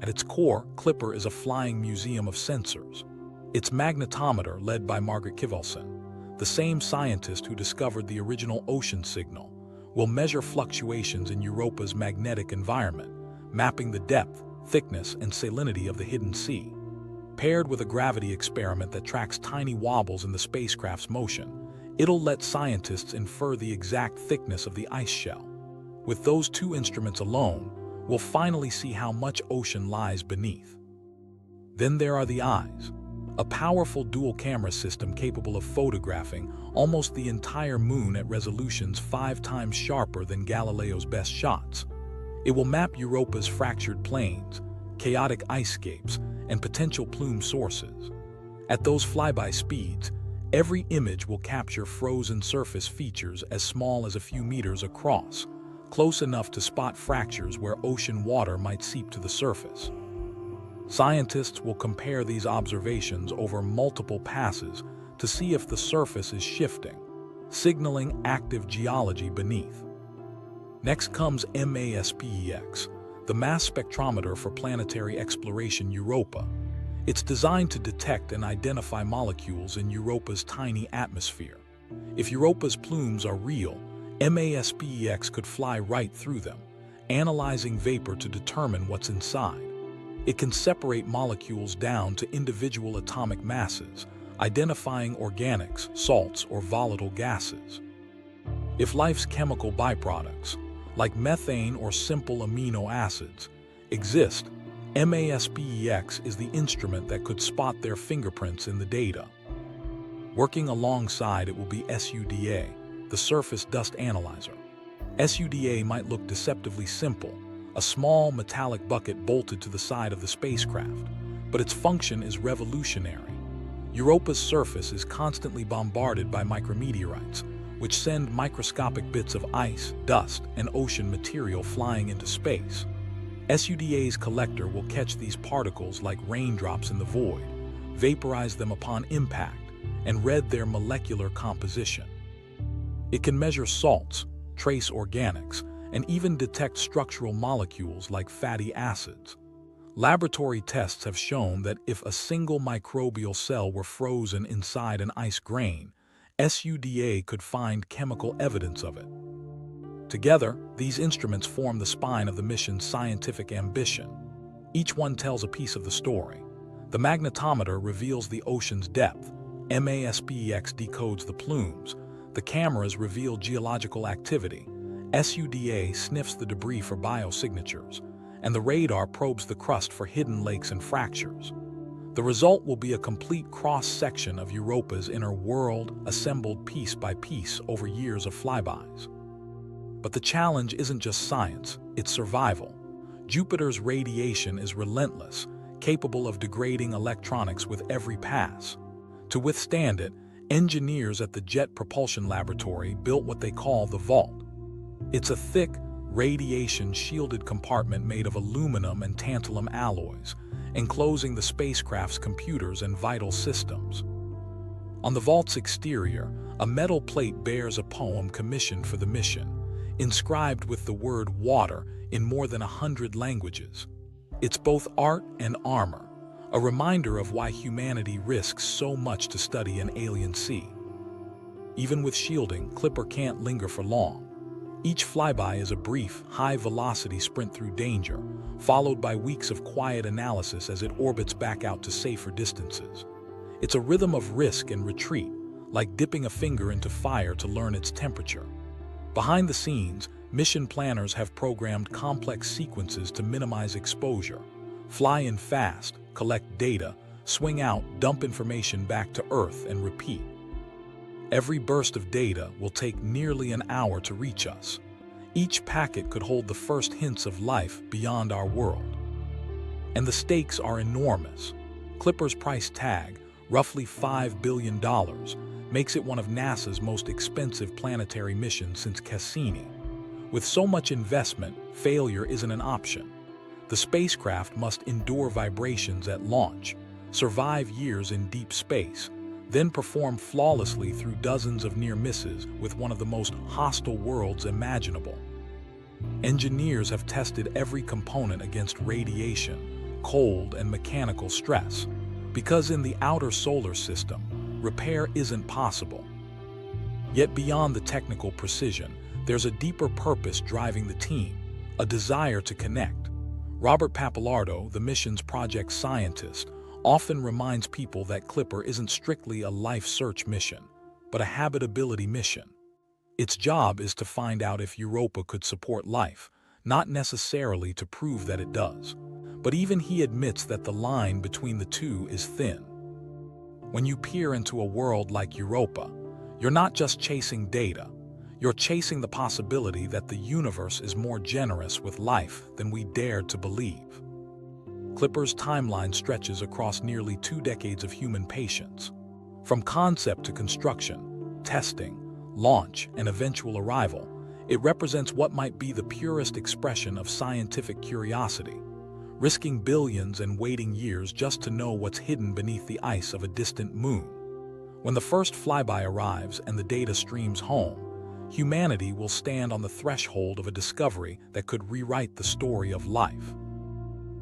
At its core, Clipper is a flying museum of sensors. Its magnetometer, led by Margaret Kivelson, the same scientist who discovered the original ocean signal, will measure fluctuations in Europa's magnetic environment, mapping the depth, thickness, and salinity of the hidden sea. Paired with a gravity experiment that tracks tiny wobbles in the spacecraft's motion, it'll let scientists infer the exact thickness of the ice shell. With those two instruments alone, we'll finally see how much ocean lies beneath. Then there are the eyes, a powerful dual-camera system capable of photographing almost the entire Moon at resolutions 5 times sharper than Galileo's best shots. It will map Europa's fractured plains, chaotic icescapes, and potential plume sources. At those flyby speeds, every image will capture frozen surface features as small as a few meters across, close enough to spot fractures where ocean water might seep to the surface. Scientists will compare these observations over multiple passes to see if the surface is shifting, signaling active geology beneath. Next comes MASPEX, the mass spectrometer for planetary exploration Europa. It's designed to detect and identify molecules in Europa's tiny atmosphere. If Europa's plumes are real, MASPEX could fly right through them, analyzing vapor to determine what's inside. It can separate molecules down to individual atomic masses, identifying organics, salts, or volatile gases. If life's chemical byproducts, like methane or simple amino acids, exist, MASPEX is the instrument that could spot their fingerprints in the data. Working alongside it will be SUDA, the Surface Dust Analyzer. SUDA might look deceptively simple, a small metallic bucket bolted to the side of the spacecraft, but its function is revolutionary. Europa's surface is constantly bombarded by micrometeorites, which send microscopic bits of ice, dust, and ocean material flying into space. SUDA's collector will catch these particles like raindrops in the void, vaporize them upon impact, and read their molecular composition. It can measure salts, trace organics, and even detect structural molecules like fatty acids. Laboratory tests have shown that if a single microbial cell were frozen inside an ice grain, SUDA could find chemical evidence of it. Together, these instruments form the spine of the mission's scientific ambition. Each one tells a piece of the story. The magnetometer reveals the ocean's depth, MASPEX decodes the plumes, the cameras reveal geological activity, SUDA sniffs the debris for biosignatures, and the radar probes the crust for hidden lakes and fractures. The result will be a complete cross-section of Europa's inner world, assembled piece by piece over years of flybys. But the challenge isn't just science, it's survival. Jupiter's radiation is relentless, capable of degrading electronics with every pass. To withstand it, engineers at the Jet Propulsion Laboratory built what they call the Vault. It's a thick, radiation-shielded compartment made of aluminum and tantalum alloys, enclosing the spacecraft's computers and vital systems. On the vault's exterior, a metal plate bears a poem commissioned for the mission, inscribed with the word water in more than 100 languages. It's both art and armor, a reminder of why humanity risks so much to study an alien sea. Even with shielding, Clipper can't linger for long. Each flyby is a brief, high-velocity sprint through danger, followed by weeks of quiet analysis as it orbits back out to safer distances. It's a rhythm of risk and retreat, like dipping a finger into fire to learn its temperature. Behind the scenes, mission planners have programmed complex sequences to minimize exposure, fly in fast, collect data, swing out, dump information back to Earth, and repeat. Every burst of data will take nearly an hour to reach us. Each packet could hold the first hints of life beyond our world. And the stakes are enormous. Clipper's price tag, roughly $5 billion, makes it one of NASA's most expensive planetary missions since Cassini. With so much investment, failure isn't an option. The spacecraft must endure vibrations at launch, survive years in deep space, then perform flawlessly through dozens of near misses with one of the most hostile worlds imaginable. Engineers have tested every component against radiation, cold, and mechanical stress, because in the outer solar system, repair isn't possible. Yet beyond the technical precision, there's a deeper purpose driving the team, a desire to connect. Robert Pappalardo, the mission's project scientist, often reminds people that Clipper isn't strictly a life search mission, but a habitability mission. Its job is to find out if Europa could support life, not necessarily to prove that it does. But even he admits that the line between the two is thin. When you peer into a world like Europa, you're not just chasing data, you're chasing the possibility that the universe is more generous with life than we dared to believe. Clipper's timeline stretches across nearly 2 decades of human patience. From concept to construction, testing, launch, and eventual arrival, it represents what might be the purest expression of scientific curiosity, risking billions and waiting years just to know what's hidden beneath the ice of a distant moon. When the first flyby arrives and the data streams home, humanity will stand on the threshold of a discovery that could rewrite the story of life.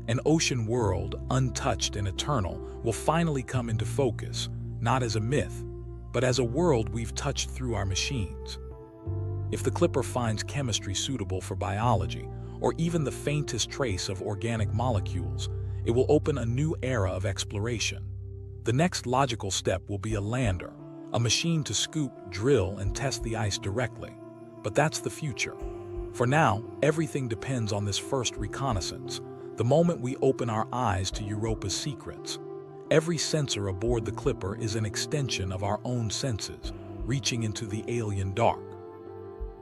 An ocean world, untouched and eternal, will finally come into focus, not as a myth, but as a world we've touched through our machines. If the Clipper finds chemistry suitable for biology, or even the faintest trace of organic molecules, it will open a new era of exploration. The next logical step will be a lander, a machine to scoop, drill, and test the ice directly. But that's the future. For now, everything depends on this first reconnaissance, the moment we open our eyes to Europa's secrets. Every sensor aboard the Clipper is an extension of our own senses, reaching into the alien dark.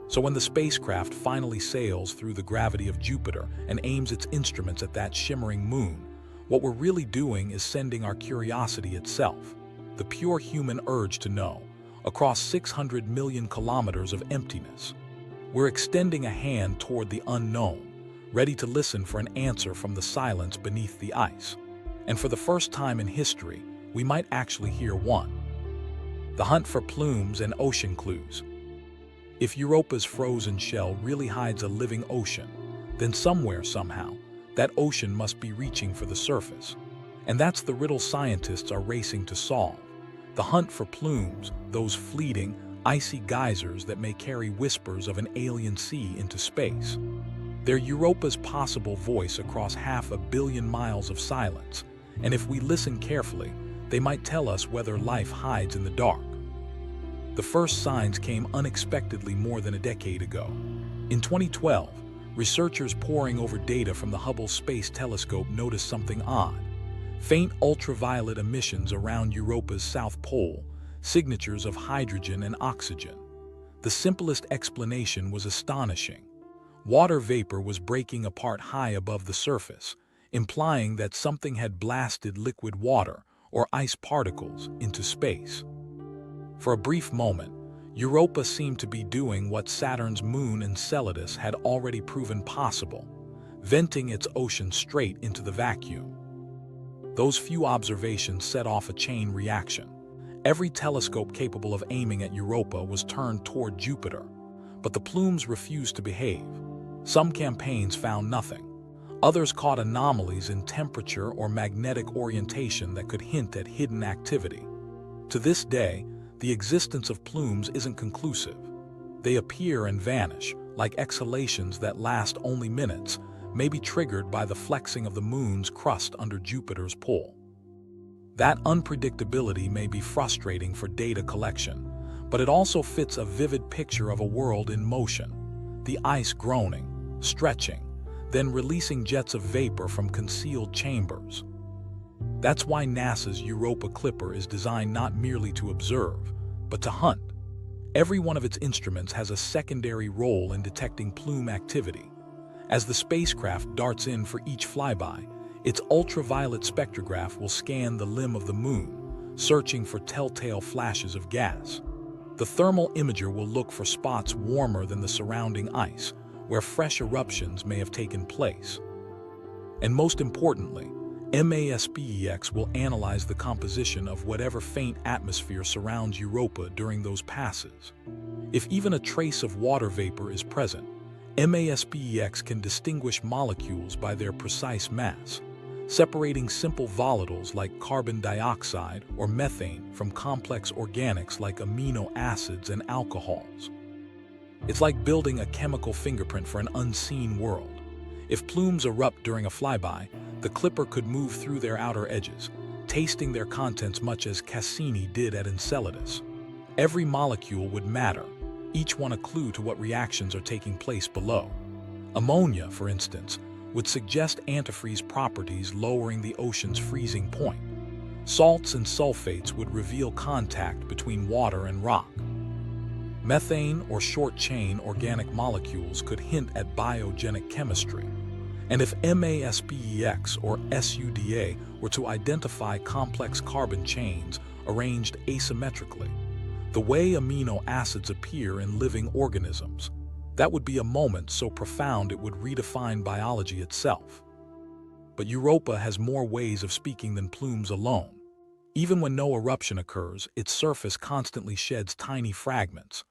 So when the spacecraft finally sails through the gravity of Jupiter and aims its instruments at that shimmering moon, what we're really doing is sending our curiosity itself, the pure human urge to know, across 600 million kilometers of emptiness. We're extending a hand toward the unknown, ready to listen for an answer from the silence beneath the ice. And for the first time in history, we might actually hear one. The hunt for plumes and ocean clues. If Europa's frozen shell really hides a living ocean, then somewhere, somehow, that ocean must be reaching for the surface. And that's the riddle scientists are racing to solve. The hunt for plumes, those fleeting, icy geysers that may carry whispers of an alien sea into space. They're Europa's possible voice across 500 million miles of silence, and if we listen carefully, they might tell us whether life hides in the dark. The first signs came unexpectedly more than a decade ago. In 2012, researchers poring over data from the Hubble Space Telescope noticed something odd. Faint ultraviolet emissions around Europa's south pole, signatures of hydrogen and oxygen. The simplest explanation was astonishing. Water vapor was breaking apart high above the surface, implying that something had blasted liquid water, or ice particles, into space. For a brief moment, Europa seemed to be doing what Saturn's moon Enceladus had already proven possible, venting its ocean straight into the vacuum. Those few observations set off a chain reaction. Every telescope capable of aiming at Europa was turned toward Jupiter, but the Plumes refused to behave. Some campaigns found nothing. Others caught anomalies in temperature or magnetic orientation that could hint at hidden activity. To this day, the existence of plumes isn't conclusive. They appear and vanish, like exhalations that last only minutes, maybe triggered by the flexing of the moon's crust under Jupiter's pull. That unpredictability may be frustrating for data collection, but it also fits a vivid picture of a world in motion, the ice groaning, stretching, then releasing jets of vapor from concealed chambers. That's why NASA's Europa Clipper is designed not merely to observe, but to hunt. Every one of its instruments has a secondary role in detecting plume activity. As the spacecraft darts in for each flyby, its ultraviolet spectrograph will scan the limb of the moon, searching for telltale flashes of gas. The thermal imager will look for spots warmer than the surrounding ice, where fresh eruptions may have taken place. And most importantly, MASPEX will analyze the composition of whatever faint atmosphere surrounds Europa during those passes. If even a trace of water vapor is present, MASPEX can distinguish molecules by their precise mass, separating simple volatiles like carbon dioxide or methane from complex organics like amino acids and alcohols. It's like building a chemical fingerprint for an unseen world. If plumes erupt during a flyby, the Clipper could move through their outer edges, tasting their contents much as Cassini did at Enceladus. Every molecule would matter, each one a clue to what reactions are taking place below. Ammonia, for instance, would suggest antifreeze properties lowering the ocean's freezing point. Salts and sulfates would reveal contact between water and rock. Methane or short-chain organic molecules could hint at biogenic chemistry. And if MASPEX or SUDA were to identify complex carbon chains arranged asymmetrically, the way amino acids appear in living organisms, that would be a moment so profound it would redefine biology itself. But Europa has more ways of speaking than plumes alone. Even when no eruption occurs, its surface constantly sheds tiny fragments.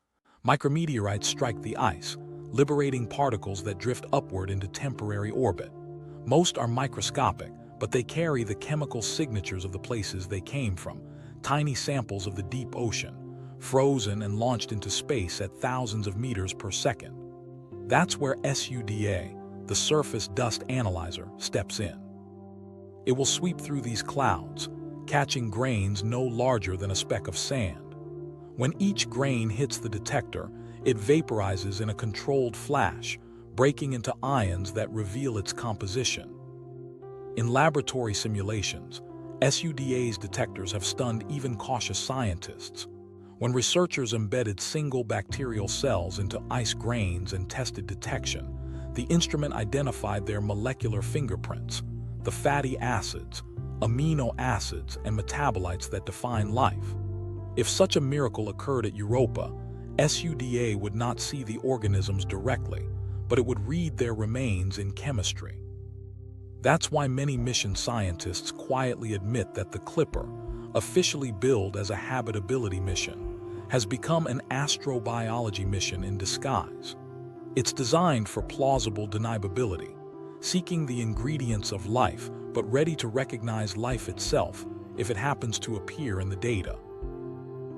Micrometeorites strike the ice, liberating particles that drift upward into temporary orbit. Most are microscopic, but they carry the chemical signatures of the places they came from, tiny samples of the deep ocean, frozen and launched into space at thousands of meters per second. That's where SUDA, the surface dust analyzer, steps in. It will sweep through these clouds, catching grains no larger than a speck of sand. When each grain hits the detector, it vaporizes in a controlled flash, breaking into ions that reveal its composition. In laboratory simulations, SUDA's detectors have stunned even cautious scientists. When researchers embedded single bacterial cells into ice grains and tested detection, the instrument identified their molecular fingerprints, the fatty acids, amino acids, and metabolites that define life. If such a miracle occurred at Europa, SUDA would not see the organisms directly, but it would read their remains in chemistry. That's why many mission scientists quietly admit that the Clipper, officially billed as a habitability mission, has become an astrobiology mission in disguise. It's designed for plausible deniability, seeking the ingredients of life but ready to recognize life itself if it happens to appear in the data.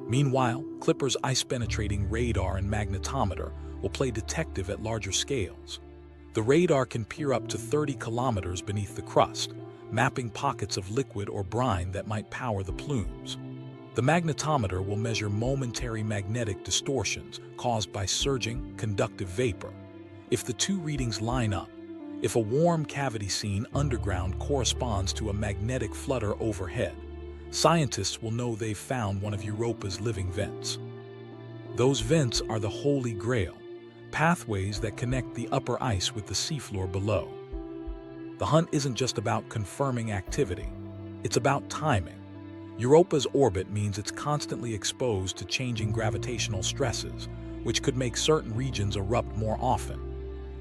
Meanwhile, Clipper's ice-penetrating radar and magnetometer will play detective at larger scales. The radar can peer up to 30 kilometers beneath the crust, mapping pockets of liquid or brine that might power the plumes. The magnetometer will measure momentary magnetic distortions caused by surging, conductive vapor. If the two readings line up, if a warm cavity seen underground corresponds to a magnetic flutter overhead, scientists will know they've found one of Europa's living vents. Those vents are the Holy Grail, pathways that connect the upper ice with the seafloor below. The hunt isn't just about confirming activity, it's about timing. Europa's orbit means it's constantly exposed to changing gravitational stresses, which could make certain regions erupt more often.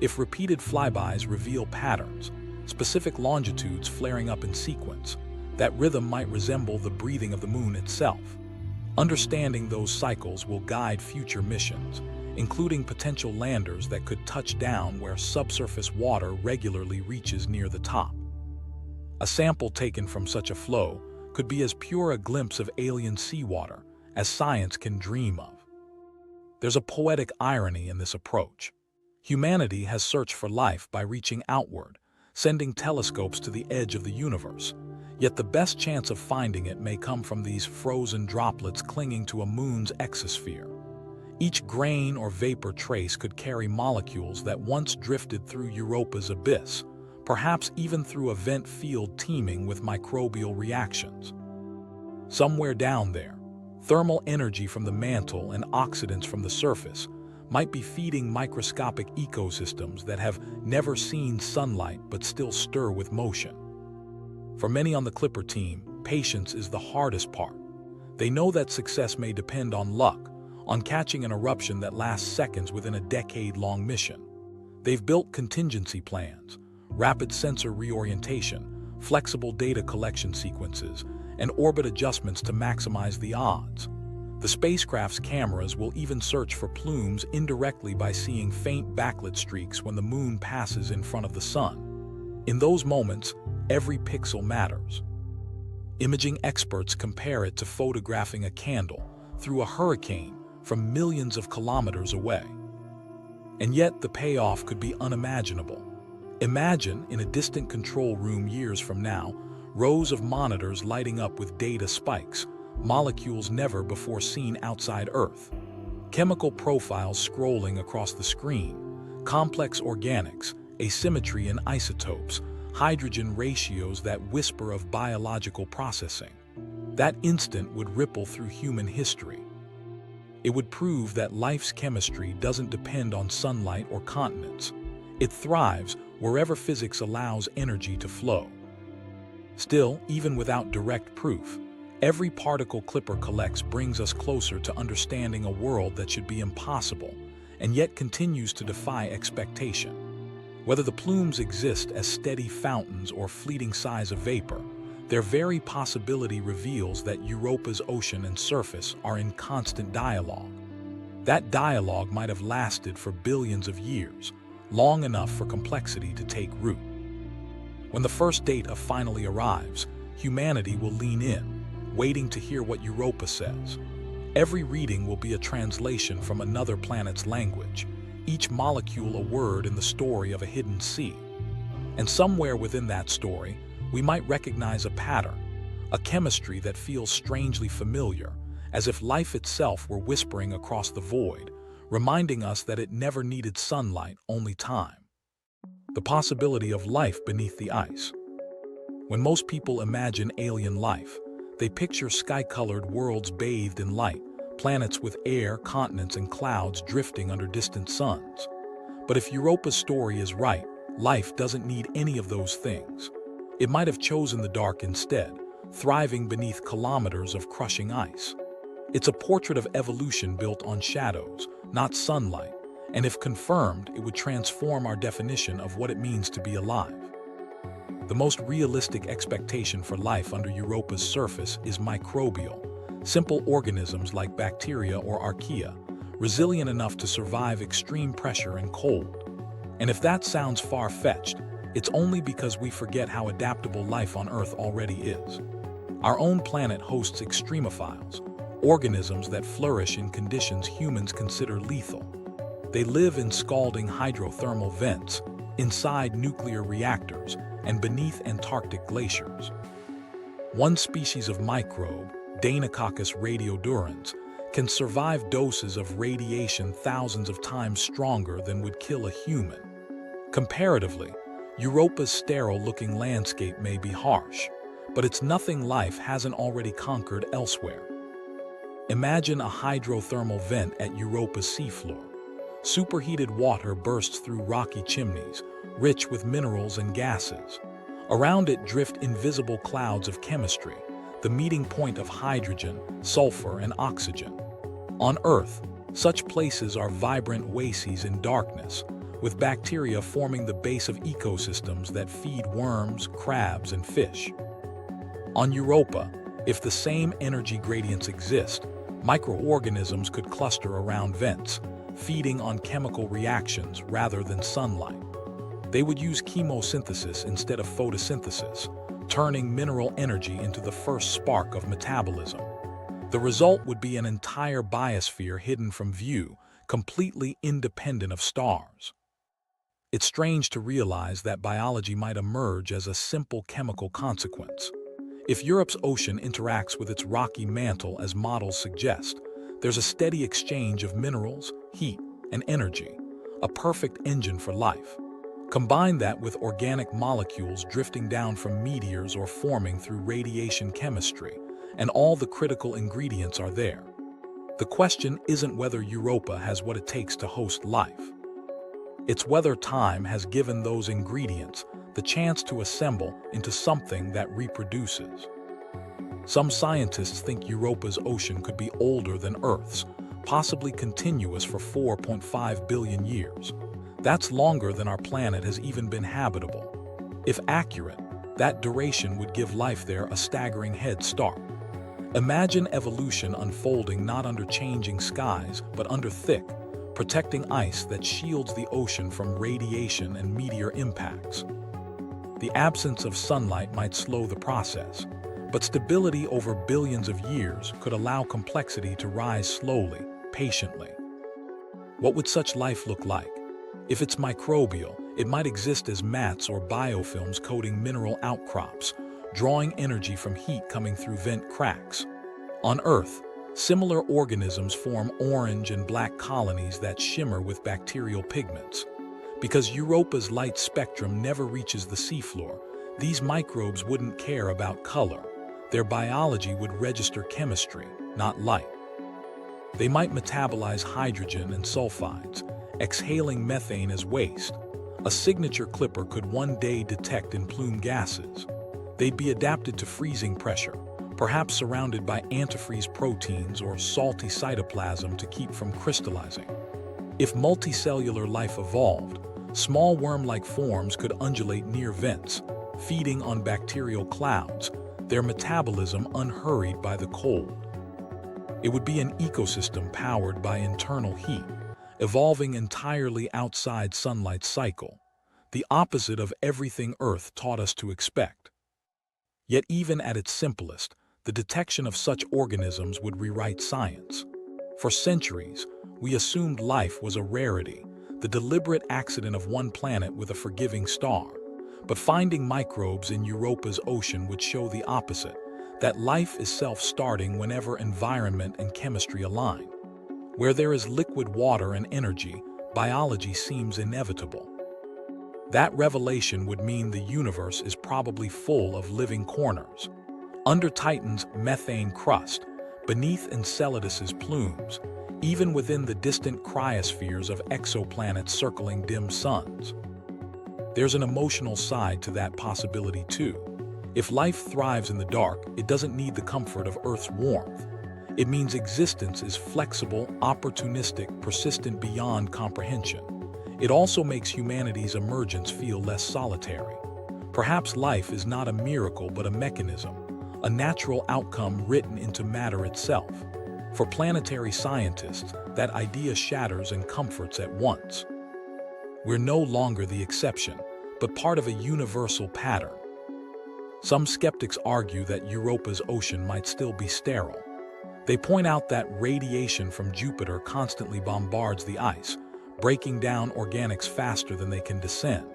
If repeated flybys reveal patterns, specific longitudes flaring up in sequence, that rhythm might resemble the breathing of the moon itself. Understanding those cycles will guide future missions, including potential landers that could touch down where subsurface water regularly reaches near the top. A sample taken from such a flow could be as pure a glimpse of alien seawater as science can dream of. There's a poetic irony in this approach. Humanity has searched for life by reaching outward, sending telescopes to the edge of the universe. Yet the best chance of finding it may come from these frozen droplets clinging to a moon's exosphere. Each grain or vapor trace could carry molecules that once drifted through Europa's abyss, perhaps even through a vent field teeming with microbial reactions. Somewhere down there, thermal energy from the mantle and oxidants from the surface might be feeding microscopic ecosystems that have never seen sunlight but still stir with motion. For many on the Clipper team, patience is the hardest part. They know that success may depend on luck, on catching an eruption that lasts seconds within a decade-long mission. They've built contingency plans, rapid sensor reorientation, flexible data collection sequences, and orbit adjustments to maximize the odds. The spacecraft's cameras will even search for plumes indirectly by seeing faint backlit streaks when the moon passes in front of the sun. In those moments, every pixel matters. Imaging experts compare it to photographing a candle through a hurricane from millions of kilometers away. And yet the payoff could be unimaginable. Imagine, in a distant control room years from now, rows of monitors lighting up with data spikes, molecules never before seen outside Earth. Chemical profiles scrolling across the screen, complex organics, asymmetry in isotopes, hydrogen ratios that whisper of biological processing. That instant would ripple through human history. It would prove that life's chemistry doesn't depend on sunlight or continents. It thrives wherever physics allows energy to flow. Still, even without direct proof, every particle Clipper collects brings us closer to understanding a world that should be impossible and yet continues to defy expectation. Whether the plumes exist as steady fountains or fleeting sighs of vapor, their very possibility reveals that Europa's ocean and surface are in constant dialogue. That dialogue might have lasted for billions of years, long enough for complexity to take root. When the first data finally arrives, humanity will lean in, waiting to hear what Europa says. Every reading will be a translation from another planet's language, each molecule a word in the story of a hidden sea. And somewhere within that story, we might recognize a pattern, a chemistry that feels strangely familiar, as if life itself were whispering across the void, reminding us that it never needed sunlight, only time. The possibility of life beneath the ice. When most people imagine alien life, they picture sky-colored worlds bathed in light, planets with air, continents, and clouds drifting under distant suns. But if Europa's story is right, life doesn't need any of those things. It might have chosen the dark instead, thriving beneath kilometers of crushing ice. It's a portrait of evolution built on shadows, not sunlight, and if confirmed, it would transform our definition of what it means to be alive. The most realistic expectation for life under Europa's surface is microbial, simple organisms like bacteria or archaea, resilient enough to survive extreme pressure and cold. And if that sounds far-fetched, it's only because we forget how adaptable life on Earth already is. Our own planet hosts extremophiles, organisms that flourish in conditions humans consider lethal. They live in scalding hydrothermal vents, inside nuclear reactors, and beneath Antarctic glaciers. One species of microbe, Deinococcus radiodurans, can survive doses of radiation thousands of times stronger than would kill a human. Comparatively, Europa's sterile-looking landscape may be harsh, but it's nothing life hasn't already conquered elsewhere. Imagine a hydrothermal vent at Europa's seafloor. Superheated water bursts through rocky chimneys, rich with minerals and gases. Around it drift invisible clouds of chemistry, the meeting point of hydrogen, sulfur, and oxygen. On Earth, such places are vibrant oases in darkness, with bacteria forming the base of ecosystems that feed worms, crabs, and fish. On Europa, if the same energy gradients exist, microorganisms could cluster around vents, feeding on chemical reactions rather than sunlight. They would use chemosynthesis instead of photosynthesis, turning mineral energy into the first spark of metabolism. The result would be an entire biosphere hidden from view, completely independent of stars. It's strange to realize that biology might emerge as a simple chemical consequence. If Europe's ocean interacts with its rocky mantle as models suggest, there's a steady exchange of minerals, heat, and energy, a perfect engine for life. Combine that with organic molecules drifting down from meteors or forming through radiation chemistry, and all the critical ingredients are there. The question isn't whether Europa has what it takes to host life. It's whether time has given those ingredients the chance to assemble into something that reproduces. Some scientists think Europa's ocean could be older than Earth's, possibly continuous for 4.5 billion years. That's longer than our planet has even been habitable. If accurate, that duration would give life there a staggering head start. Imagine evolution unfolding not under changing skies, but under thick, protecting ice that shields the ocean from radiation and meteor impacts. The absence of sunlight might slow the process, but stability over billions of years could allow complexity to rise slowly, patiently. What would such life look like? If it's microbial, it might exist as mats or biofilms coating mineral outcrops, drawing energy from heat coming through vent cracks. On Earth, similar organisms form orange and black colonies that shimmer with bacterial pigments. Because Europa's light spectrum never reaches the seafloor, these microbes wouldn't care about color. Their biology would register chemistry, not light. They might metabolize hydrogen and sulfides, exhaling methane as waste. A signature clipper could one day detect in plume gases. They'd be adapted to freezing pressure, perhaps surrounded by antifreeze proteins or salty cytoplasm to keep from crystallizing. If multicellular life evolved, small worm-like forms could undulate near vents, feeding on bacterial clouds, their metabolism unhurried by the cold. It would be an ecosystem powered by internal heat, evolving entirely outside sunlight's cycle, the opposite of everything Earth taught us to expect. Yet even at its simplest, the detection of such organisms would rewrite science. For centuries, we assumed life was a rarity, the deliberate accident of one planet with a forgiving star. But finding microbes in Europa's ocean would show the opposite, that life is self-starting whenever environment and chemistry align. Where there is liquid water and energy, biology seems inevitable. That revelation would mean the universe is probably full of living corners. Under Titan's methane crust, beneath Enceladus's plumes, even within the distant cryospheres of exoplanets circling dim suns. There's an emotional side to that possibility too. If life thrives in the dark, it doesn't need the comfort of Earth's warmth. It means existence is flexible, opportunistic, persistent beyond comprehension. It also makes humanity's emergence feel less solitary. Perhaps life is not a miracle but a mechanism, a natural outcome written into matter itself. For planetary scientists, that idea shatters and comforts at once. We're no longer the exception, but part of a universal pattern. Some skeptics argue that Europa's ocean might still be sterile. They point out that radiation from Jupiter constantly bombards the ice, breaking down organics faster than they can descend.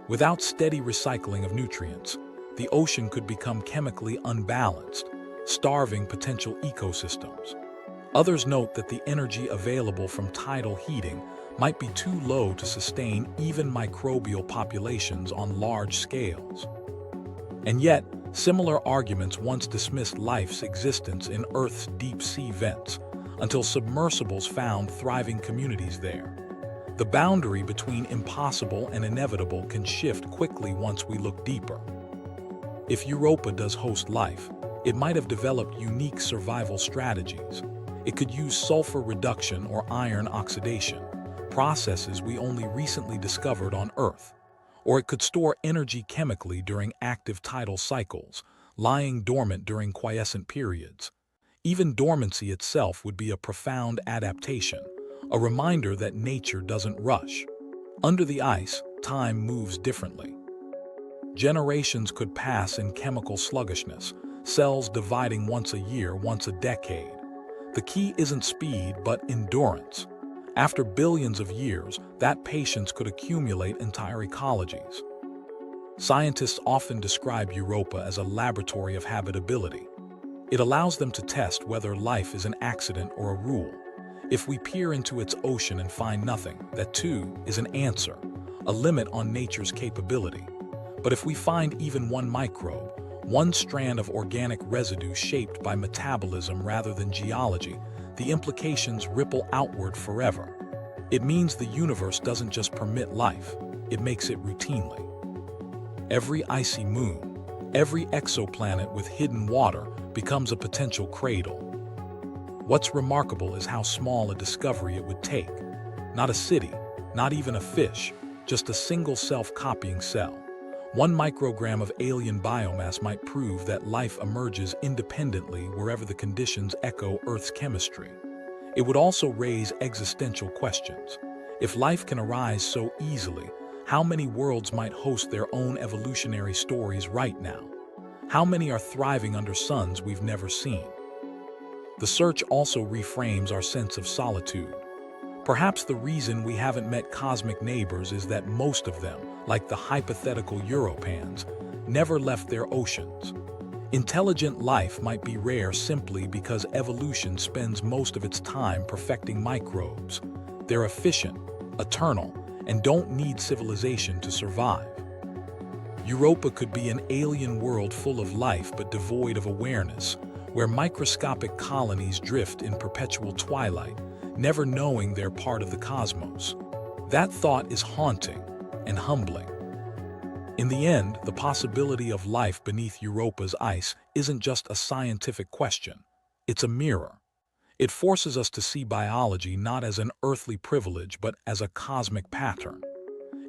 Without steady recycling of nutrients, the ocean could become chemically unbalanced, starving potential ecosystems. Others note that the energy available from tidal heating might be too low to sustain even microbial populations on large scales. And yet, similar arguments once dismissed life's existence in Earth's deep-sea vents, until submersibles found thriving communities there. The boundary between impossible and inevitable can shift quickly once we look deeper. If Europa does host life, it might have developed unique survival strategies. It could use sulfur reduction or iron oxidation, processes we only recently discovered on Earth. Or it could store energy chemically during active tidal cycles, lying dormant during quiescent periods. Even dormancy itself would be a profound adaptation, a reminder that nature doesn't rush. Under the ice, time moves differently. Generations could pass in chemical sluggishness, cells dividing once a year, once a decade. The key isn't speed, but endurance. After billions of years, that patience could accumulate entire ecologies. Scientists often describe Europa as a laboratory of habitability. It allows them to test whether life is an accident or a rule. If we peer into its ocean and find nothing, that too is an answer, a limit on nature's capability. But if we find even one microbe, one strand of organic residue shaped by metabolism rather than geology, the implications ripple outward forever. It means the universe doesn't just permit life, it makes it routinely. Every icy moon, every exoplanet with hidden water becomes a potential cradle. What's remarkable is how small a discovery it would take. Not a city, not even a fish, just a single self-copying cell. 1 microgram of alien biomass might prove that life emerges independently wherever the conditions echo Earth's chemistry. It would also raise existential questions. If life can arise so easily, how many worlds might host their own evolutionary stories right now? How many are thriving under suns we've never seen? The search also reframes our sense of solitude. Perhaps the reason we haven't met cosmic neighbors is that most of them, like the hypothetical Europans, never left their oceans. Intelligent life might be rare simply because evolution spends most of its time perfecting microbes. They're efficient, eternal, and don't need civilization to survive. Europa could be an alien world full of life but devoid of awareness, where microscopic colonies drift in perpetual twilight, never knowing they're part of the cosmos. That thought is haunting and humbling. In the end, the possibility of life beneath Europa's ice isn't just a scientific question, it's a mirror. It forces us to see biology not as an earthly privilege but as a cosmic pattern.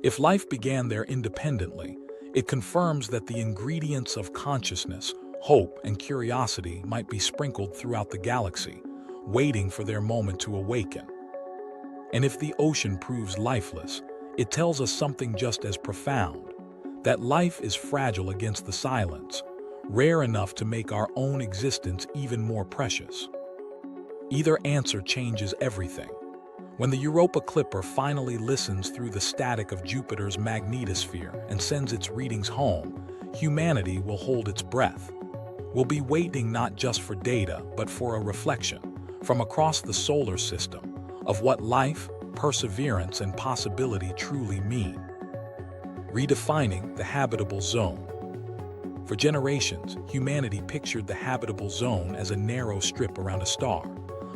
If life began there independently, it confirms that the ingredients of consciousness, hope, and curiosity might be sprinkled throughout the galaxy, waiting for their moment to awaken. And if the ocean proves lifeless, it tells us something just as profound, that life is fragile against the silence, rare enough to make our own existence even more precious. Either answer changes everything. When the Europa Clipper finally listens through the static of Jupiter's magnetosphere and sends its readings home, humanity will hold its breath. We'll be waiting not just for data, but for a reflection, from across the solar system, of what life, perseverance, and possibility truly mean. Redefining the habitable zone. For generations, humanity pictured the habitable zone as a narrow strip around a star,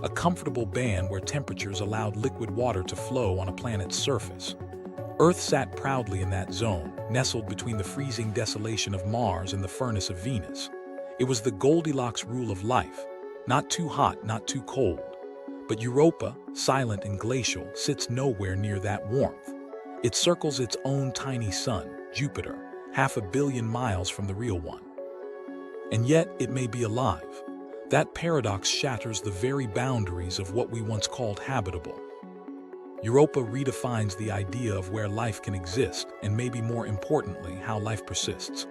a comfortable band where temperatures allowed liquid water to flow on a planet's surface. Earth sat proudly in that zone, nestled between the freezing desolation of Mars and the furnace of Venus. It was the Goldilocks rule of life, not too hot, not too cold. But Europa, silent and glacial, sits nowhere near that warmth. It circles its own tiny sun, Jupiter, 500 million miles from the real one. And yet it may be alive. That paradox shatters the very boundaries of what we once called habitable. Europa redefines the idea of where life can exist, and maybe more importantly, how life persists.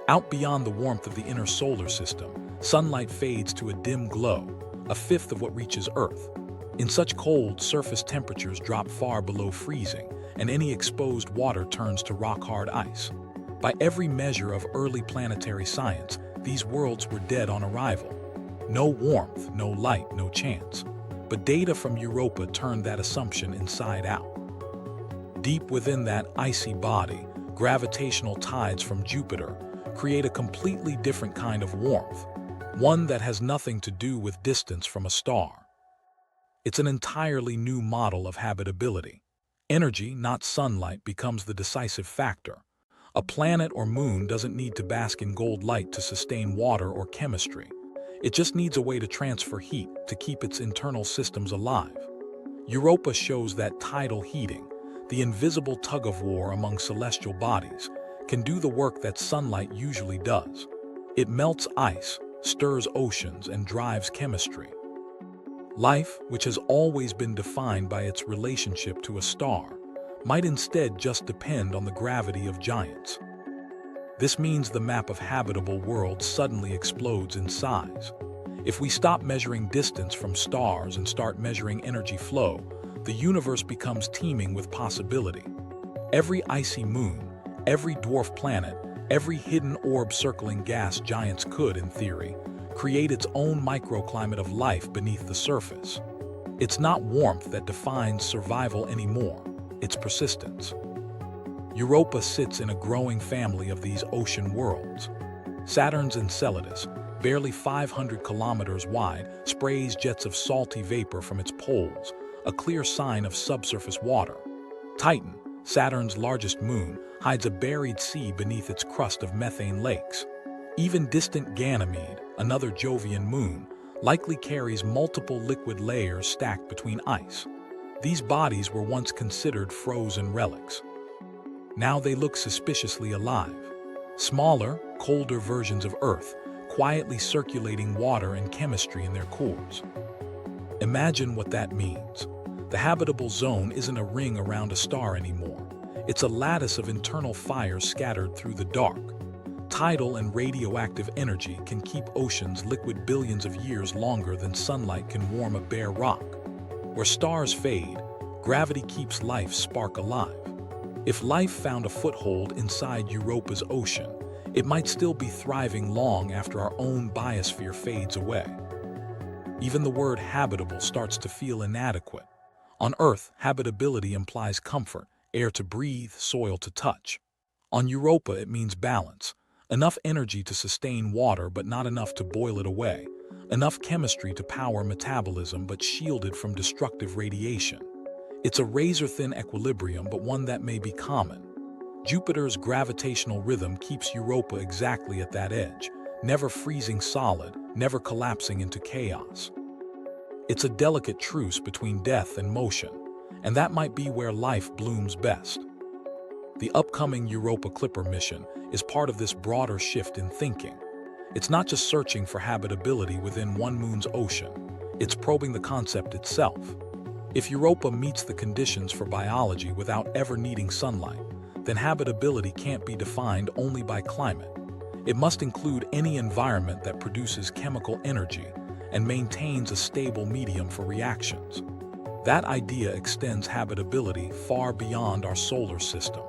Out beyond the warmth of the inner solar system, sunlight fades to a dim glow, a fifth of what reaches Earth. In such cold, surface temperatures drop far below freezing, and any exposed water turns to rock-hard ice. By every measure of early planetary science, these worlds were dead on arrival. No warmth, no light, no chance. But data from Europa turned that assumption inside out. Deep within that icy body, gravitational tides from Jupiter create a completely different kind of warmth, one that has nothing to do with distance from a star. It's an entirely new model of habitability. Energy, not sunlight, becomes the decisive factor. A planet or moon doesn't need to bask in gold light to sustain water or chemistry. It just needs a way to transfer heat to keep its internal systems alive. Europa shows that tidal heating, the invisible tug-of-war among celestial bodies, can do the work that sunlight usually does. It melts ice, stirs oceans, and drives chemistry. Life, which has always been defined by its relationship to a star, might instead just depend on the gravity of giants. This means the map of habitable worlds suddenly explodes in size. If we stop measuring distance from stars and start measuring energy flow, the universe becomes teeming with possibility. Every icy moon, every dwarf planet, Every hidden orb circling gas giants could, in theory, create its own microclimate of life beneath the surface. It's not warmth that defines survival anymore, it's persistence. Europa sits in a growing family of these ocean worlds. Saturn's Enceladus, barely 500 kilometers wide, sprays jets of salty vapor from its poles, a clear sign of subsurface water. Titan, Saturn's largest moon, hides a buried sea beneath its crust of methane lakes. Even distant Ganymede, another Jovian moon, likely carries multiple liquid layers stacked between ice. These bodies were once considered frozen relics. Now they look suspiciously alive. Smaller, colder versions of Earth, quietly circulating water and chemistry in their cores. Imagine what that means. The habitable zone isn't a ring around a star anymore. It's a lattice of internal fires scattered through the dark. Tidal and radioactive energy can keep oceans liquid billions of years longer than sunlight can warm a bare rock. Where stars fade, gravity keeps life's spark alive. If life found a foothold inside Europa's ocean, it might still be thriving long after our own biosphere fades away. Even the word habitable starts to feel inadequate. On Earth, habitability implies comfort, air to breathe, soil to touch. On Europa, it means balance. Enough energy to sustain water, but not enough to boil it away. Enough chemistry to power metabolism, but shielded from destructive radiation. It's a razor-thin equilibrium, but one that may be common. Jupiter's gravitational rhythm keeps Europa exactly at that edge, never freezing solid, never collapsing into chaos. It's a delicate truce between death and motion, and that might be where life blooms best. The upcoming Europa Clipper mission is part of this broader shift in thinking. It's not just searching for habitability within one moon's ocean, it's probing the concept itself. If Europa meets the conditions for biology without ever needing sunlight, then habitability can't be defined only by climate. It must include any environment that produces chemical energy and maintains a stable medium for reactions. That idea extends habitability far beyond our solar system.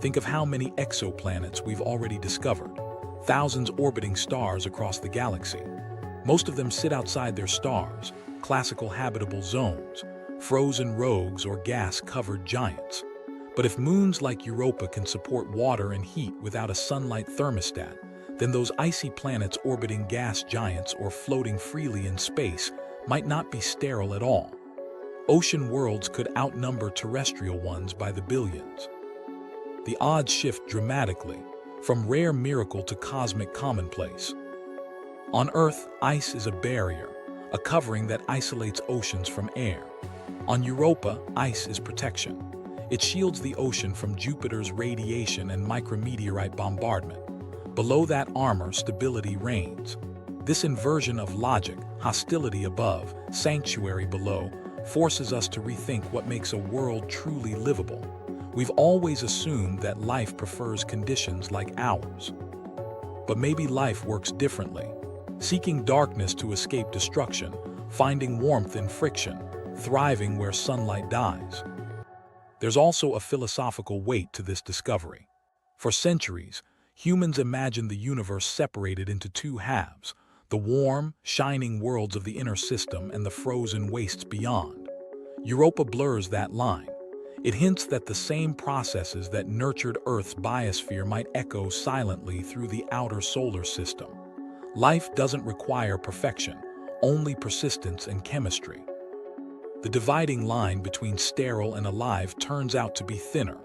Think of how many exoplanets we've already discovered, thousands orbiting stars across the galaxy. Most of them sit outside their stars, classical habitable zones, frozen rogues or gas-covered giants. But if moons like Europa can support water and heat without a sunlight thermostat, then those icy planets orbiting gas giants or floating freely in space might not be sterile at all. Ocean worlds could outnumber terrestrial ones by the billions. The odds shift dramatically, from rare miracle to cosmic commonplace. On Earth, ice is a barrier, a covering that isolates oceans from air. On Europa, ice is protection. It shields the ocean from Jupiter's radiation and micrometeorite bombardment. Below that armor, stability reigns. This inversion of logic, hostility above, sanctuary below, forces us to rethink what makes a world truly livable. We've always assumed that life prefers conditions like ours. But maybe life works differently, seeking darkness to escape destruction, finding warmth in friction, thriving where sunlight dies. There's also a philosophical weight to this discovery. For centuries, humans imagined the universe separated into two halves, the warm, shining worlds of the inner system and the frozen wastes beyond. Europa blurs that line. It hints that the same processes that nurtured Earth's biosphere might echo silently through the outer solar system. Life doesn't require perfection, only persistence and chemistry. The dividing line between sterile and alive turns out to be thinner,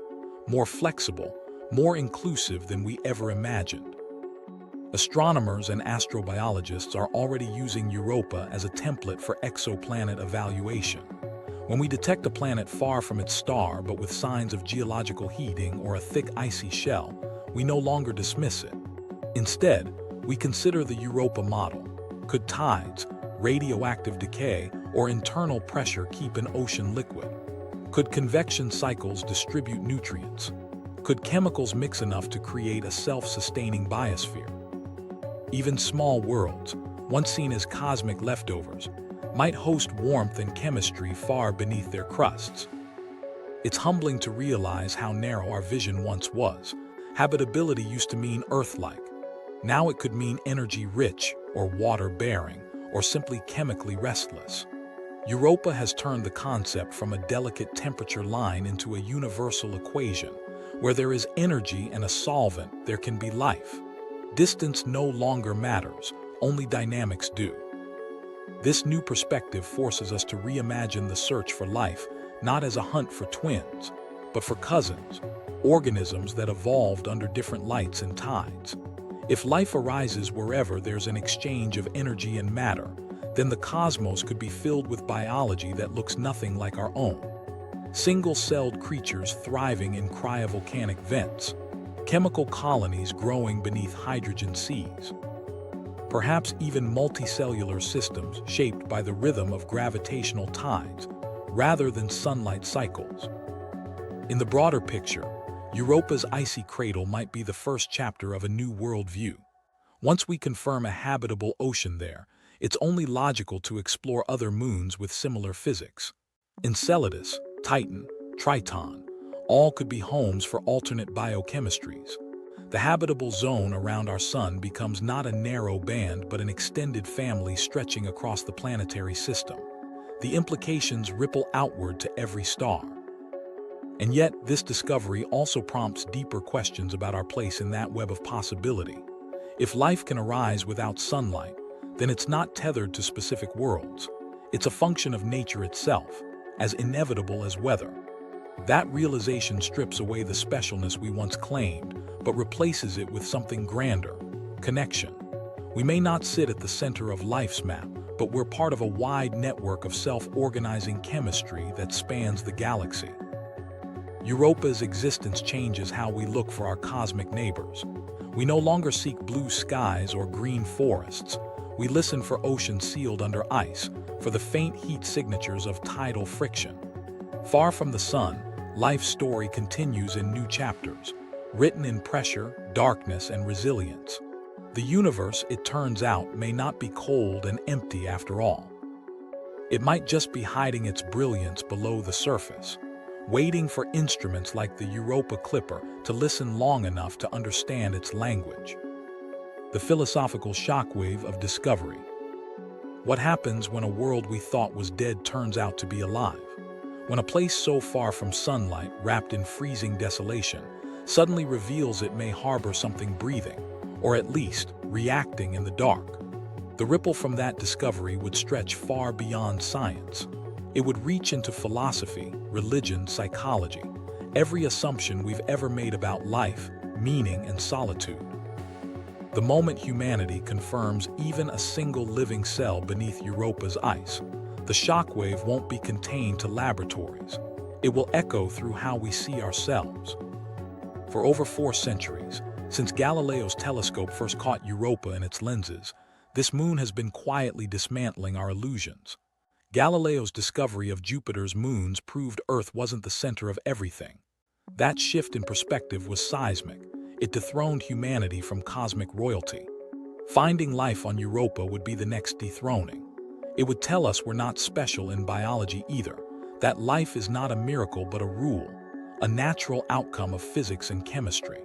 more flexible, more inclusive than we ever imagined. Astronomers and astrobiologists are already using Europa as a template for exoplanet evaluation. When we detect a planet far from its star but with signs of geological heating or a thick icy shell, we no longer dismiss it. Instead, we consider the Europa model. Could tides, radioactive decay, or internal pressure keep an ocean liquid? Could convection cycles distribute nutrients? Could chemicals mix enough to create a self-sustaining biosphere? Even small worlds, once seen as cosmic leftovers, might host warmth and chemistry far beneath their crusts. It's humbling to realize how narrow our vision once was, Habitability used to mean Earth-like. Now it could mean energy-rich, or water-bearing, or simply chemically restless. Europa has turned the concept from a delicate temperature line into a universal equation. Where there is energy and a solvent, there can be life. Distance no longer matters, only dynamics do. This new perspective forces us to reimagine the search for life, not as a hunt for twins, but for cousins, organisms that evolved under different lights and tides. If life arises wherever there's an exchange of energy and matter, then the cosmos could be filled with biology that looks nothing like our own. Single-celled creatures thriving in cryovolcanic vents, chemical colonies growing beneath hydrogen seas. Perhaps even multicellular systems shaped by the rhythm of gravitational tides, rather than sunlight cycles. In the broader picture, Europa's icy cradle might be the first chapter of a new worldview. Once we confirm a habitable ocean there, it's only logical to explore other moons with similar physics. Enceladus, Titan, Triton, all could be homes for alternate biochemistries. The habitable zone around our sun becomes not a narrow band but an extended family stretching across the planetary system. The implications ripple outward to every star. And yet, this discovery also prompts deeper questions about our place in that web of possibility. If life can arise without sunlight, then it's not tethered to specific worlds. It's a function of nature itself, as inevitable as weather. That realization strips away the specialness we once claimed, but replaces it with something grander: connection. We may not sit at the center of life's map, but we're part of a wide network of self-organizing chemistry that spans the galaxy. Europa's existence changes how we look for our cosmic neighbors. We no longer seek blue skies or green forests. We listen for oceans sealed under ice, for the faint heat signatures of tidal friction. Far from the sun, life's story continues in new chapters, written in pressure, darkness, and resilience. The universe, it turns out, may not be cold and empty after all. It might just be hiding its brilliance below the surface, waiting for instruments like the Europa Clipper to listen long enough to understand its language. The philosophical shockwave of discovery. What happens when a world we thought was dead turns out to be alive? When a place so far from sunlight, wrapped in freezing desolation, suddenly reveals it may harbor something breathing, or at least reacting in the dark. The ripple from that discovery would stretch far beyond science. It would reach into philosophy, religion, psychology, every assumption we've ever made about life, meaning, and solitude. The moment humanity confirms even a single living cell beneath Europa's ice, the shockwave won't be contained to laboratories. It will echo through how we see ourselves. For over 4 centuries, since Galileo's telescope first caught Europa in its lenses, this moon has been quietly dismantling our illusions. Galileo's discovery of Jupiter's moons proved Earth wasn't the center of everything. That shift in perspective was seismic. It dethroned humanity from cosmic royalty. Finding life on Europa would be the next dethroning. It would tell us we're not special in biology either, that life is not a miracle but a rule, a natural outcome of physics and chemistry.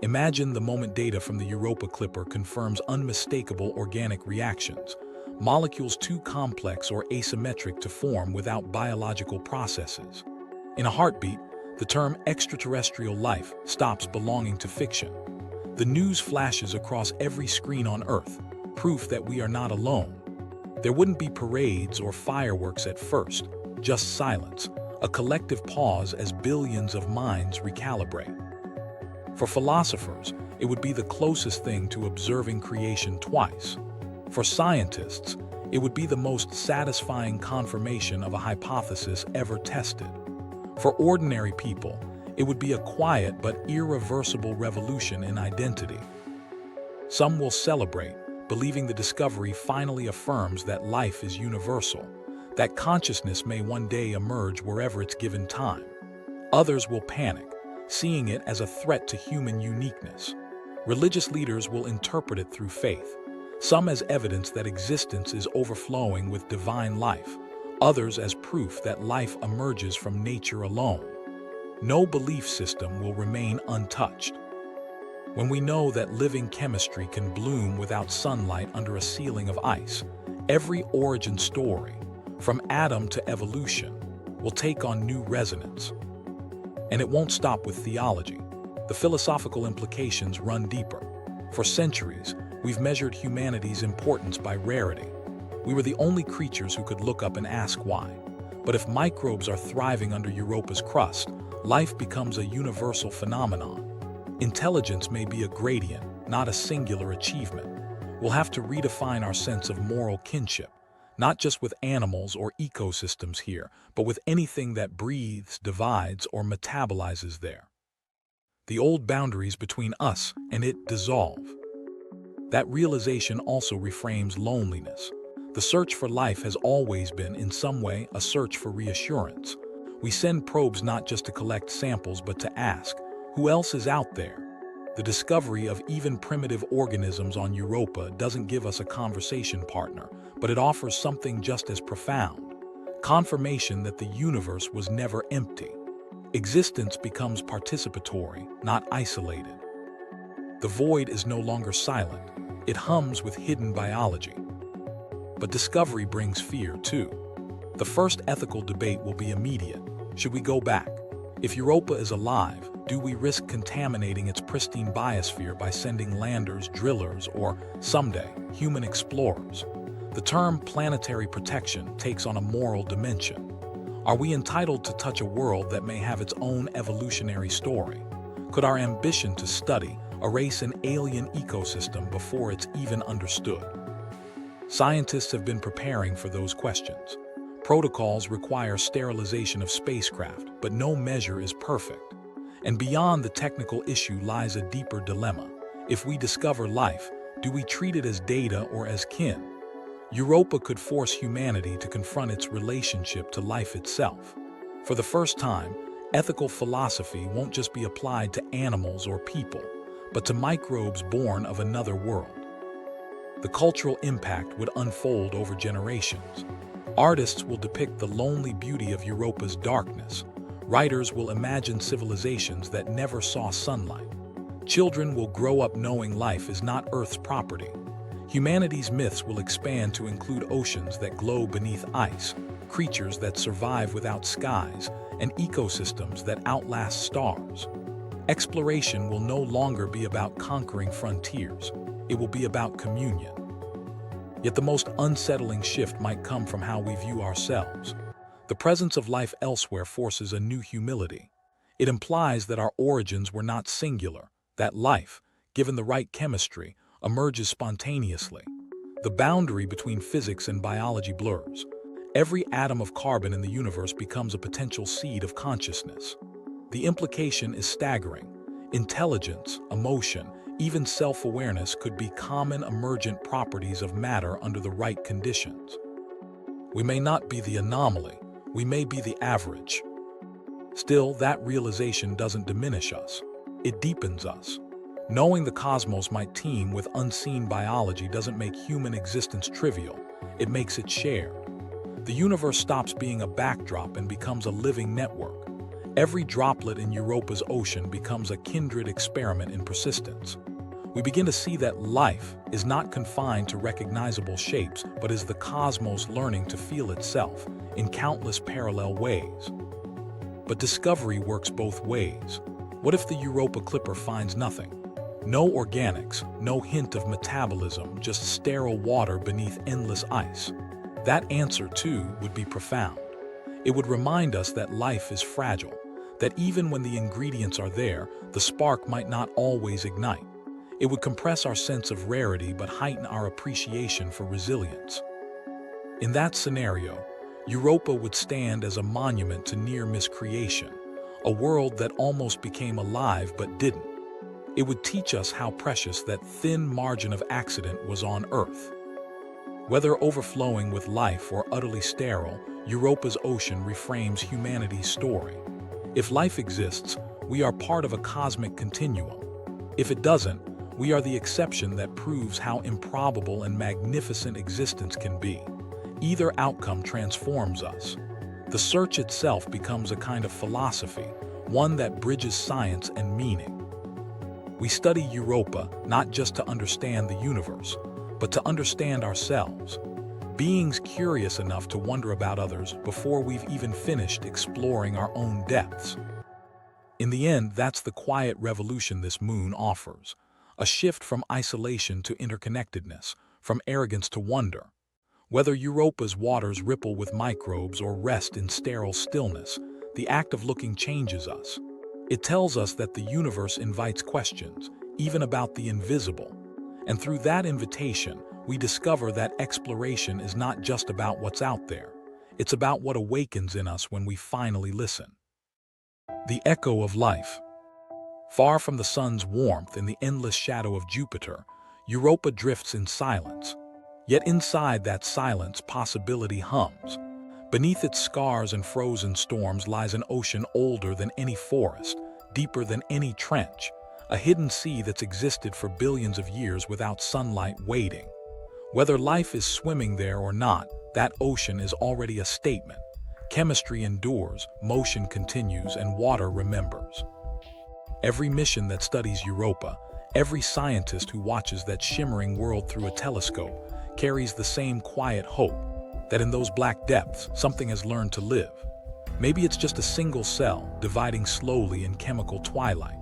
Imagine the moment data from the Europa Clipper confirms unmistakable organic reactions, molecules too complex or asymmetric to form without biological processes. In a heartbeat, the term extraterrestrial life stops belonging to fiction. The news flashes across every screen on Earth, proof that we are not alone. There wouldn't be parades or fireworks at first, just silence, a collective pause as billions of minds recalibrate. For philosophers, it would be the closest thing to observing creation twice. For scientists, it would be the most satisfying confirmation of a hypothesis ever tested. For ordinary people, it would be a quiet but irreversible revolution in identity. Some will celebrate, believing the discovery finally affirms that life is universal, that consciousness may one day emerge wherever it's given time. Others will panic, seeing it as a threat to human uniqueness. Religious leaders will interpret it through faith, some as evidence that existence is overflowing with divine life, others as proof that life emerges from nature alone. No belief system will remain untouched. When we know that living chemistry can bloom without sunlight under a ceiling of ice, every origin story, from atom to evolution, will take on new resonance. And it won't stop with theology. The philosophical implications run deeper. For centuries, we've measured humanity's importance by rarity. We were the only creatures who could look up and ask why. But if microbes are thriving under Europa's crust, life becomes a universal phenomenon. Intelligence may be a gradient, not a singular achievement. We'll have to redefine our sense of moral kinship, not just with animals or ecosystems here, but with anything that breathes, divides, or metabolizes there. The old boundaries between us and it dissolve. That realization also reframes loneliness. The search for life has always been, in some way, a search for reassurance. We send probes not just to collect samples, but to ask, who else is out there? The discovery of even primitive organisms on Europa doesn't give us a conversation partner, but it offers something just as profound: confirmation that the universe was never empty. Existence becomes participatory, not isolated. The void is no longer silent. It hums with hidden biology. But discovery brings fear, too. The first ethical debate will be immediate. Should we go back? If Europa is alive, do we risk contaminating its pristine biosphere by sending landers, drillers, or, someday, human explorers? The term planetary protection takes on a moral dimension. Are we entitled to touch a world that may have its own evolutionary story? Could our ambition to study erase an alien ecosystem before it's even understood? Scientists have been preparing for those questions. Protocols require sterilization of spacecraft, but no measure is perfect. And beyond the technical issue lies a deeper dilemma. If we discover life, do we treat it as data or as kin? Europa could force humanity to confront its relationship to life itself. For the first time, ethical philosophy won't just be applied to animals or people, but to microbes born of another world. The cultural impact would unfold over generations. Artists will depict the lonely beauty of Europa's darkness. Writers will imagine civilizations that never saw sunlight. Children will grow up knowing life is not Earth's property. Humanity's myths will expand to include oceans that glow beneath ice, creatures that survive without skies, and ecosystems that outlast stars. Exploration will no longer be about conquering frontiers. It will be about communion. Yet the most unsettling shift might come from how we view ourselves. The presence of life elsewhere forces a new humility. It implies that our origins were not singular, that life, given the right chemistry, emerges spontaneously. The boundary between physics and biology blurs. Every atom of carbon in the universe becomes a potential seed of consciousness. The implication is staggering. Intelligence, emotion, even self-awareness could be common emergent properties of matter under the right conditions. We may not be the anomaly, we may be the average. Still, that realization doesn't diminish us. It deepens us. Knowing the cosmos might teem with unseen biology doesn't make human existence trivial, it makes it shared. The universe stops being a backdrop and becomes a living network. Every droplet in Europa's ocean becomes a kindred experiment in persistence. We begin to see that life is not confined to recognizable shapes, but is the cosmos learning to feel itself in countless parallel ways. But discovery works both ways. What if the Europa Clipper finds nothing? No organics, no hint of metabolism, just sterile water beneath endless ice. That answer, too, would be profound. It would remind us that life is fragile, that even when the ingredients are there, the spark might not always ignite. It would compress our sense of rarity but heighten our appreciation for resilience. In that scenario, Europa would stand as a monument to near miscreation, a world that almost became alive but didn't. It would teach us how precious that thin margin of accident was on Earth. Whether overflowing with life or utterly sterile, Europa's ocean reframes humanity's story. If life exists, we are part of a cosmic continuum. If it doesn't, we are the exception that proves how improbable and magnificent existence can be. Either outcome transforms us. The search itself becomes a kind of philosophy, one that bridges science and meaning. We study Europa not just to understand the universe, but to understand ourselves. Beings curious enough to wonder about others before we've even finished exploring our own depths. In the end, that's the quiet revolution this moon offers. A shift from isolation to interconnectedness, from arrogance to wonder. Whether Europa's waters ripple with microbes or rest in sterile stillness, the act of looking changes us. It tells us that the universe invites questions, even about the invisible. And through that invitation, we discover that exploration is not just about what's out there. It's about what awakens in us when we finally listen. The echo of life. Far from the sun's warmth in the endless shadow of Jupiter, Europa drifts in silence. Yet inside that silence, possibility hums. Beneath its scars and frozen storms lies an ocean older than any forest, deeper than any trench, a hidden sea that's existed for billions of years without sunlight waiting. Whether life is swimming there or not, that ocean is already a statement. Chemistry endures, motion continues, and water remembers. Every mission that studies Europa, every scientist who watches that shimmering world through a telescope, carries the same quiet hope that in those black depths, something has learned to live. Maybe it's just a single cell dividing slowly in chemical twilight.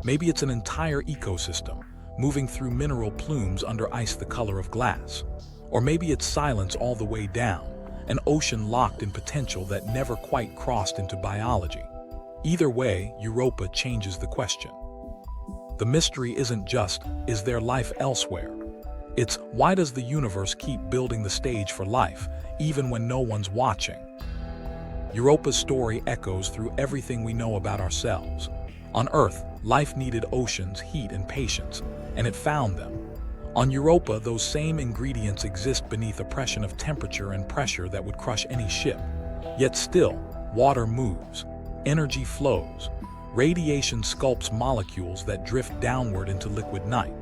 Maybe it's an entire ecosystem moving through mineral plumes under ice the color of glass. Or maybe it's silence all the way down, an ocean locked in potential that never quite crossed into biology. Either way, Europa changes the question. The mystery isn't just, is there life elsewhere? It's, why does the universe keep building the stage for life, even when no one's watching? Europa's story echoes through everything we know about ourselves. On Earth, life needed oceans, heat, and patience, and it found them. On Europa, those same ingredients exist beneath a pressure of temperature and pressure that would crush any ship. Yet still, water moves, energy flows, radiation sculpts molecules that drift downward into liquid night.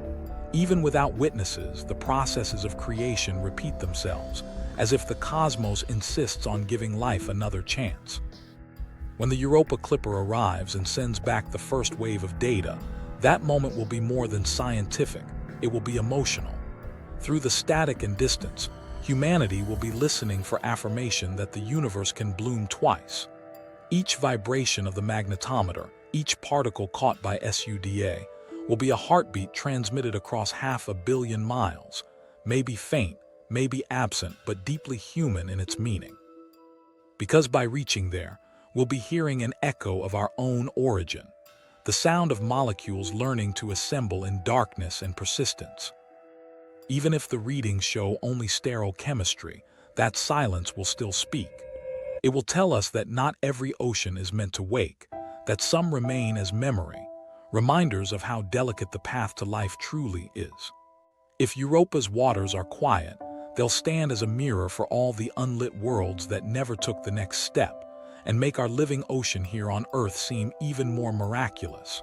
Even without witnesses, the processes of creation repeat themselves, as if the cosmos insists on giving life another chance. When the Europa Clipper arrives and sends back the first wave of data, that moment will be more than scientific, it will be emotional. Through the static and distance, humanity will be listening for affirmation that the universe can bloom twice. Each vibration of the magnetometer, each particle caught by SUDA, will be a heartbeat transmitted across 500 million miles, maybe faint, maybe absent, but deeply human in its meaning. Because by reaching there, we'll be hearing an echo of our own origin, the sound of molecules learning to assemble in darkness and persistence. Even if the readings show only sterile chemistry, that silence will still speak. It will tell us that not every ocean is meant to wake, that some remain as memory, reminders of how delicate the path to life truly is. If Europa's waters are quiet, they'll stand as a mirror for all the unlit worlds that never took the next step, and make our living ocean here on Earth seem even more miraculous.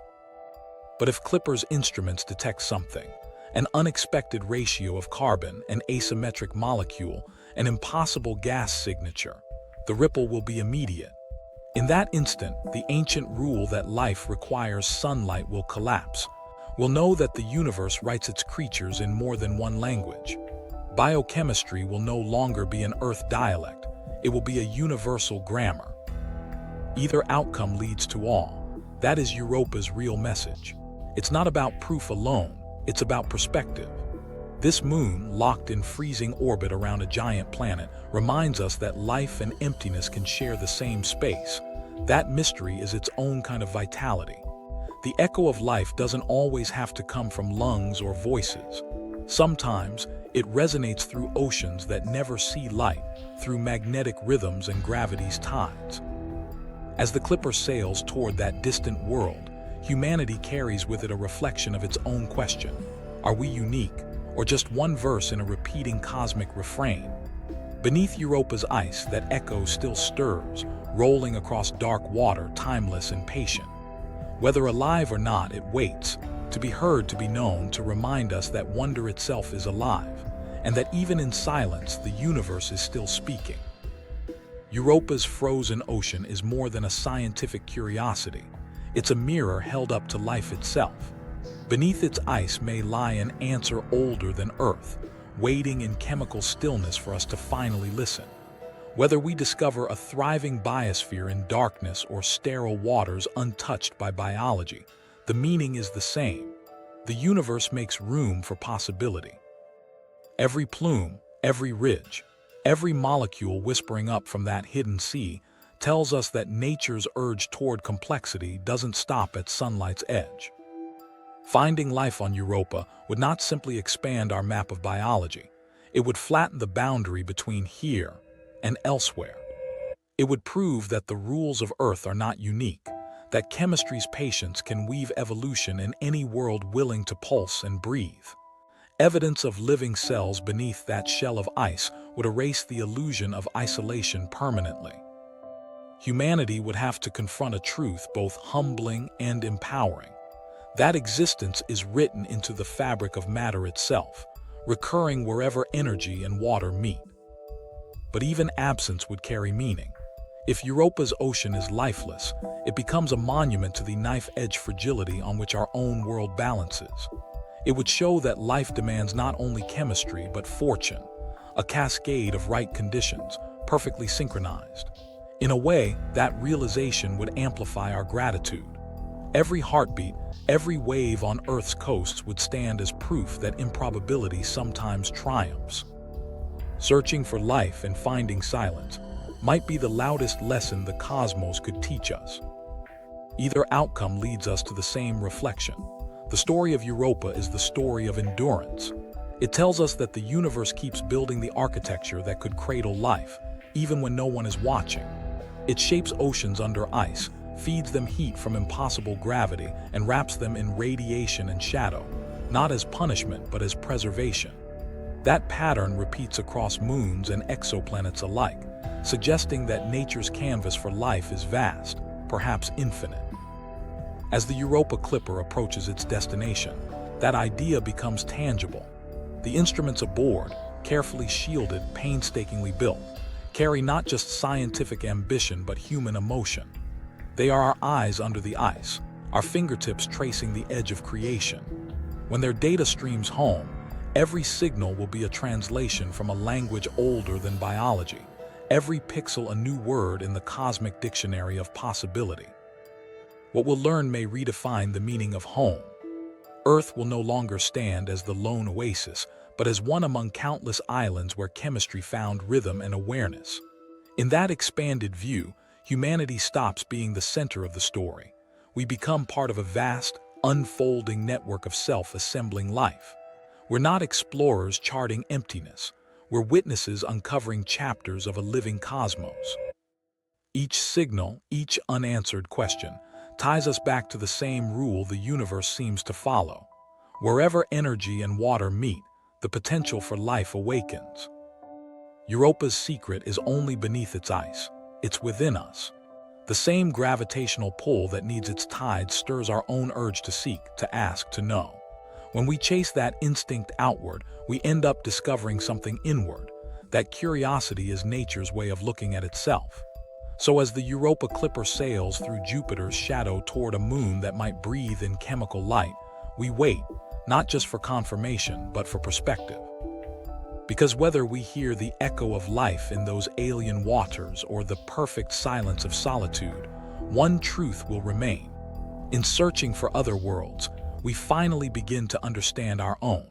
But if Clipper's instruments detect something, an unexpected ratio of carbon, an asymmetric molecule, an impossible gas signature, the ripple will be immediate. In that instant, the ancient rule that life requires sunlight will collapse. We'll know that the universe writes its creatures in more than one language. Biochemistry will no longer be an Earth dialect, it will be a universal grammar. Either outcome leads to awe. That is Europa's real message. It's not about proof alone, it's about perspective. This moon, locked in freezing orbit around a giant planet, reminds us that life and emptiness can share the same space. That mystery is its own kind of vitality. The echo of life doesn't always have to come from lungs or voices. Sometimes, it resonates through oceans that never see light, through magnetic rhythms and gravity's tides. As the Clipper sails toward that distant world, humanity carries with it a reflection of its own question. Are we unique, or just one verse in a repeating cosmic refrain? Beneath Europa's ice, that echo still stirs, rolling across dark water, timeless and patient. Whether alive or not, it waits, to be heard, to be known, to remind us that wonder itself is alive, and that even in silence, the universe is still speaking. Europa's frozen ocean is more than a scientific curiosity. It's a mirror held up to life itself. Beneath its ice may lie an answer older than Earth, waiting in chemical stillness for us to finally listen. Whether we discover a thriving biosphere in darkness or sterile waters untouched by biology, the meaning is the same. The universe makes room for possibility. Every plume, every ridge, every molecule whispering up from that hidden sea tells us that nature's urge toward complexity doesn't stop at sunlight's edge. Finding life on Europa would not simply expand our map of biology. It would flatten the boundary between here and elsewhere. It would prove that the rules of Earth are not unique, that chemistry's patience can weave evolution in any world willing to pulse and breathe. Evidence of living cells beneath that shell of ice would erase the illusion of isolation permanently. Humanity would have to confront a truth both humbling and empowering. That existence is written into the fabric of matter itself, recurring wherever energy and water meet. But even absence would carry meaning. If Europa's ocean is lifeless, it becomes a monument to the knife-edge fragility on which our own world balances. It would show that life demands not only chemistry but fortune, a cascade of right conditions, perfectly synchronized. In a way, that realization would amplify our gratitude. Every heartbeat, every wave on Earth's coasts would stand as proof that improbability sometimes triumphs. Searching for life and finding silence might be the loudest lesson the cosmos could teach us. Either outcome leads us to the same reflection. The story of Europa is the story of endurance. It tells us that the universe keeps building the architecture that could cradle life, even when no one is watching. It shapes oceans under ice, feeds them heat from impossible gravity, and wraps them in radiation and shadow, not as punishment but as preservation. That pattern repeats across moons and exoplanets alike, suggesting that nature's canvas for life is vast, perhaps infinite. As the Europa Clipper approaches its destination, that idea becomes tangible. The instruments aboard, carefully shielded, painstakingly built, carry not just scientific ambition but human emotion. They are our eyes under the ice, our fingertips tracing the edge of creation. When their data streams home, every signal will be a translation from a language older than biology, every pixel a new word in the cosmic dictionary of possibility. What we'll learn may redefine the meaning of home. Earth will no longer stand as the lone oasis, but as one among countless islands where chemistry found rhythm and awareness. In that expanded view, humanity stops being the center of the story. We become part of a vast, unfolding network of self-assembling life. We're not explorers charting emptiness. We're witnesses uncovering chapters of a living cosmos. Each signal, each unanswered question, ties us back to the same rule the universe seems to follow. Wherever energy and water meet, the potential for life awakens. Europa's secret is only beneath its ice. It's within us. The same gravitational pull that needs its tides stirs our own urge to seek, to ask, to know. When we chase that instinct outward, we end up discovering something inward. That curiosity is nature's way of looking at itself. So as the Europa Clipper sails through Jupiter's shadow toward a moon that might breathe in chemical light, we wait, not just for confirmation, but for perspective. Because whether we hear the echo of life in those alien waters or the perfect silence of solitude, one truth will remain. In searching for other worlds, we finally begin to understand our own.